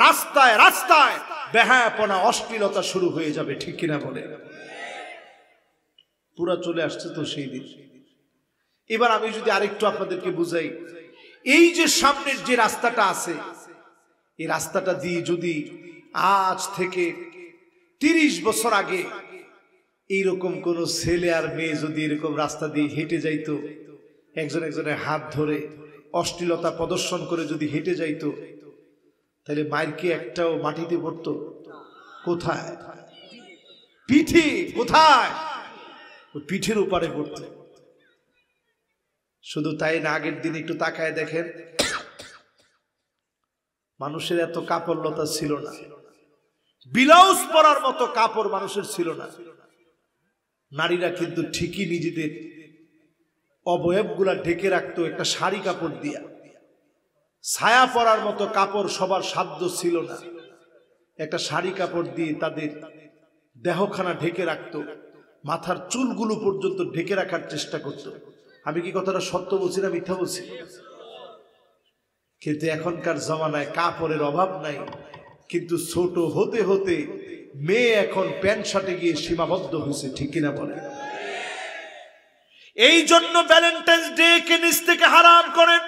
A: রাস্তায় রাস্তায় বেহায়াপনা, অশ্লীলতা শুরু হয়ে যাবে, ঠিক কিনা বলে? পুরা চলে আসছে তো সেই দিন। এবার আমি যদি আরেকটু আপনাদেরকে বুঝাই, এই যে সামনের যে রাস্তাটা আছে, এই রাস্তাটা দিয়ে যদি আজ থেকে 30 বছর আগে এইরকম কোন ছেলে আর মেয়ে যদি এরকম রাস্তা দিয়ে হেঁটে যাইতো, একজন একজনের হাত ধরে অশ্লীলতা প্রদর্শন করে যদি হেঁটে যাইতো, তাহলে মায়ের কি একটাও মাটিতে পড়তো? কোথায়? পিঠে। কোথায়? পিঠের উপরে পড়তো। শুধু তাই না, আগের দিন একটু তাকায় দেখেন, মানুষের এত কাপড়লতা ছিল না, ব্লাউজ পরার মতো কাপড় মানুষের ছিল না। নারীরা কিন্তু ঠিকই নিজেদের অবয়বগুলা ঢেকে রাখতো একটা শাড়ি কাপড় দিয়া। ছায়া পরার মতো কাপড় সবার সাধ্য ছিল না, একটা শাড়ি কাপড় দিয়ে তাদের দেহখানা ঢেকে রাখতো, মাথার চুলগুলো পর্যন্ত ঢেকে রাখার চেষ্টা করত। আমি কি কথাটা সত্য বলছি না মিথ্যা বলছি? কিন্তু এখনকার জমানায় কাপড়ের অভাব নাই, কিন্তু ছোট হতে হতে মেয়ে এখন প্যান্ট শার্টে গিয়ে সীমাবদ্ধ হয়েছে, ঠিক কিনা বলে? এই জন্য ভ্যালেন্টাইন্স ডে কে নিজ থেকে হারাম করেন,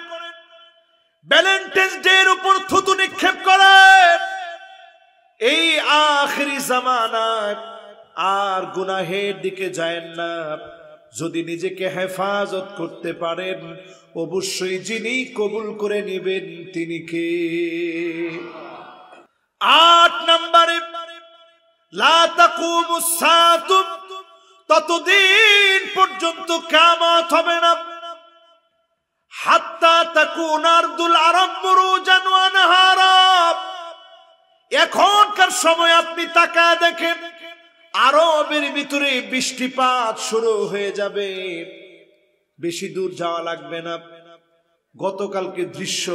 A: ভ্যালেন্টাইন্স ডে এর উপর থুতু নিক্ষেপ করেন। এই আখিরি জামানায় আর গুনাহের দিকে যায়েন না। যদি নিজেকে হেফাজত করতে পারেন, অবশ্যই যিনি কবুল করে নেবেন তিনি কে? 8 নম্বরে, লা তাকুমুস সাআতু, ততদিন পর্যন্ত কিয়ামত হবে না, হাত্তা তাকুন আরদুল আরব মুরুজান ওয়া নাহারা। এখনকার সময় আপনি তাকায় দেখেন, আরবের ভিতরে বৃষ্টিপাত শুরু হয়ে যাবে, বেশি দূর যাওয়া লাগবে না। গতকালকে দৃশ্য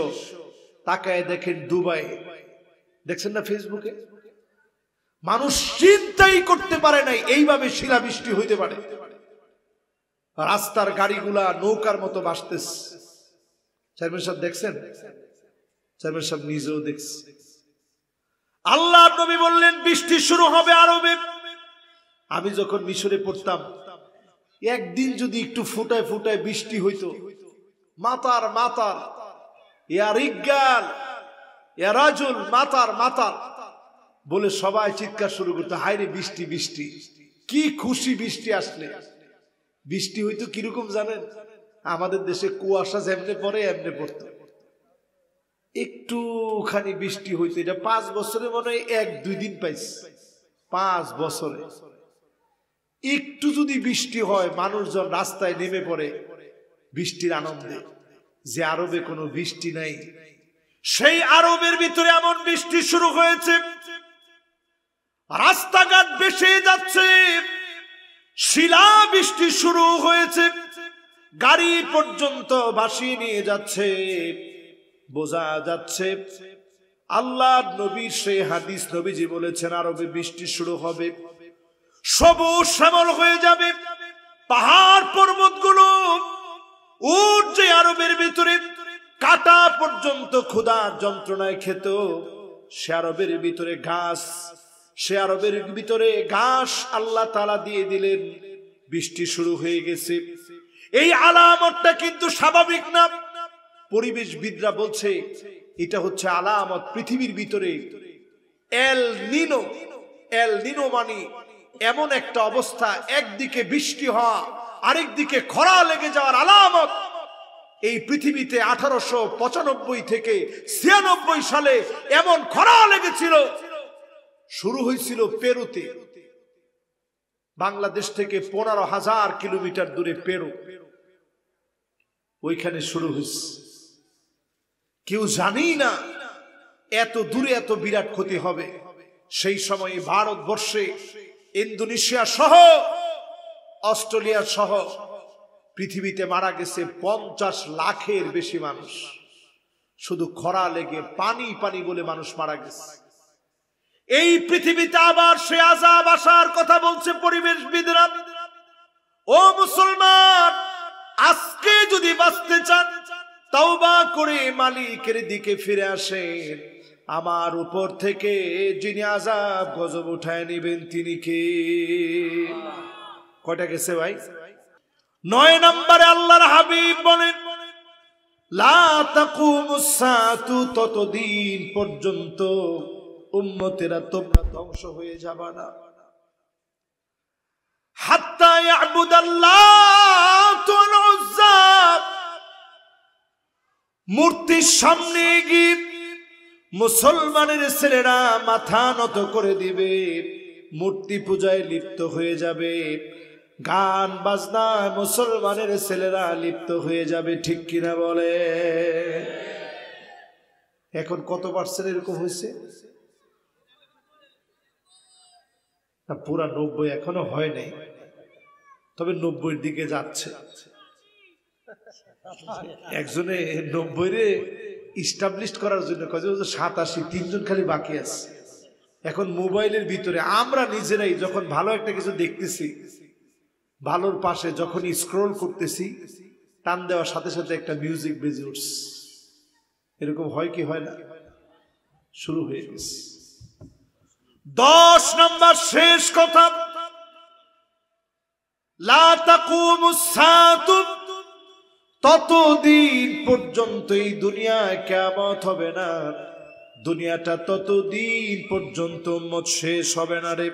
A: তাকায় দেখেন, দুবাই, দেখছেন না ফেসবুকে? মানুষ চিন্তাই করতে পারে নাই এইভাবে শিলাবৃষ্টি হইতে পারে। রাস্তার গাড়িগুলা নৌকার মতো ভাসতেছে। চেয়ারম্যান সাহেব দেখছেন? চেয়ারম্যান সাহেব নিজেও দেখছে। আল্লাহর নবী বললেন বৃষ্টি শুরু হবে আরবে। আমি যখন মিশরে পড়তাম, একদিন যদি একটু ফুটায় ফুটায় বৃষ্টি হইতো, মাতার মাতার ইয়া রিজ্জাল ইয়া রাজুল, মাতার মাতার বলে সবাই চিৎকার শুরু করতো, হায়রে বৃষ্টি বৃষ্টি, কি খুশি বৃষ্টি আসলে। বৃষ্টি হইতো কিরকম জানেন? আমাদের দেশে কুয়াশা যেমনে পড়ে এমনি পড়তো। একটুখানি বৃষ্টি হইতো, এটা 5 বছরে মনে হয় 1-2 দিন পাইছে। 5 বছরে একটু যদি বৃষ্টি হয়, মানুষজন রাস্তায় নেমে পড়ে বৃষ্টির আনন্দে। যে আরবে কোনো বৃষ্টি নাই, সেই আরবের ভিতরে এমন বৃষ্টি শুরু হয়েছে, রাস্তাঘাট ভেসে যাচ্ছে, শিলা বৃষ্টি শুরু হয়েছে, গাড়ি পর্যন্ত ভাসিয়ে নিয়ে যাচ্ছে। বোঝা যাচ্ছে আল্লাহর নবীর সেই হাদিস, নবীজি বলেছেন আরবে বৃষ্টি শুরু হবে, সবুজ শ্যামল হয়ে যাবে, পাহাড় পর্বতগুলো উট যে আরবের ভিতরে কাটা পর্যন্ত ক্ষুধার যন্ত্রণায় খেত, সে আরবের ভিতরে ঘাস, সে আরবের ভিতরে ঘাস আল্লাহ তাআলা দিয়ে দিলেন, বৃষ্টি শুরু হয়ে গেছে। এই আলামতটা কিন্তু স্বাভাবিক না। পরিবেশবিদরা বলছে এটা হচ্ছে আলামত পৃথিবীর ভিতরে এল নিনো। এল নিনো মানে এমন একটা অবস্থা, একদিকে বৃষ্টি হওয়া, আরেকদিকে খরা লেগে যাওয়ার আলামত। এই পৃথিবীতে 1895 থেকে 96 সালে এমন খরা লেগেছিল। শুরু হয়েছিল পেরুতে, বাংলাদেশ থেকে 15,000 কিলোমিটার দূরে পেরু, ওইখানে শুরু হয়েছে। কেউ জানি না এত দূরে এত বিরাট ক্ষতি হবে। সেই সময় ভারতবর্ষে ইন্দোনেশিয়া সহ অস্ট্রেলিয়া সহ পৃথিবীতে মারা গেছে 50 লাখের বেশি মানুষ। শুধু খরা লেগে পানি পানি বলে মানুষ মারা গেছে। এই পৃথিবীতে আবার সে আযাব আসার কথা বলছে পরিবেশবিদরা। ও মুসলমান, আজকে যদি বাঁচতে চান, তওবা করে মালিকের দিকে ফিরে আসেন। আমার উপর থেকে যিনি আযাব গজব উঠায় নেবেন তিনি কে? কয়টা গেছে ভাই? 9 নম্বরে আল্লাহর হাবিব বলেন, লা তাকুমুস সাআতু, ততদিন পর্যন্ত উম্মতেরা তোমরা ধ্বংস হয়ে যাবা না। হাত্তা ইয়াবুদাল্লাহু ওয়াল উজ্জা, মূর্তির সামনে গিয়ে মুসলমানের ছেলেরা মাথা নত করে দিবে, মূর্তি পূজায় লিপ্ত হয়ে যাবে, গান বাজনায় মুসলমানের ছেলেরা লিপ্ত হয়ে যাবে। ঠিক কিনা বলে? এখন কত পার্সেন্ট এরকম হয়েছে? না, পুরা 90 এখনো হয় নাই, তবে 90-এর দিকে যাচ্ছে। একজনে 90-রে ইস্টাবলিশ করার জন্য 87, 3 জন খালি বাকি আছে। এখন মোবাইলের ভিতরে আমরা নিজেরাই যখন ভালো একটা কিছু দেখতেছি, ভালোর পাশে যখন স্ক্রল করতেছি, টান দেওয়ার সাথে সাথে একটা মিউজিক বেজে উঠছে। এরকম হয় কি হয় না? শুরু হয়ে গেছে। 10 নম্বর শেষ কথা, লা তাকুমুস সাআতু, ততদিন পর্যন্ত এই দুনিয়ায় কিয়ামত হবে না, দুনিয়াটা ততদিন পর্যন্ত উম্মত শেষ হবে না রে।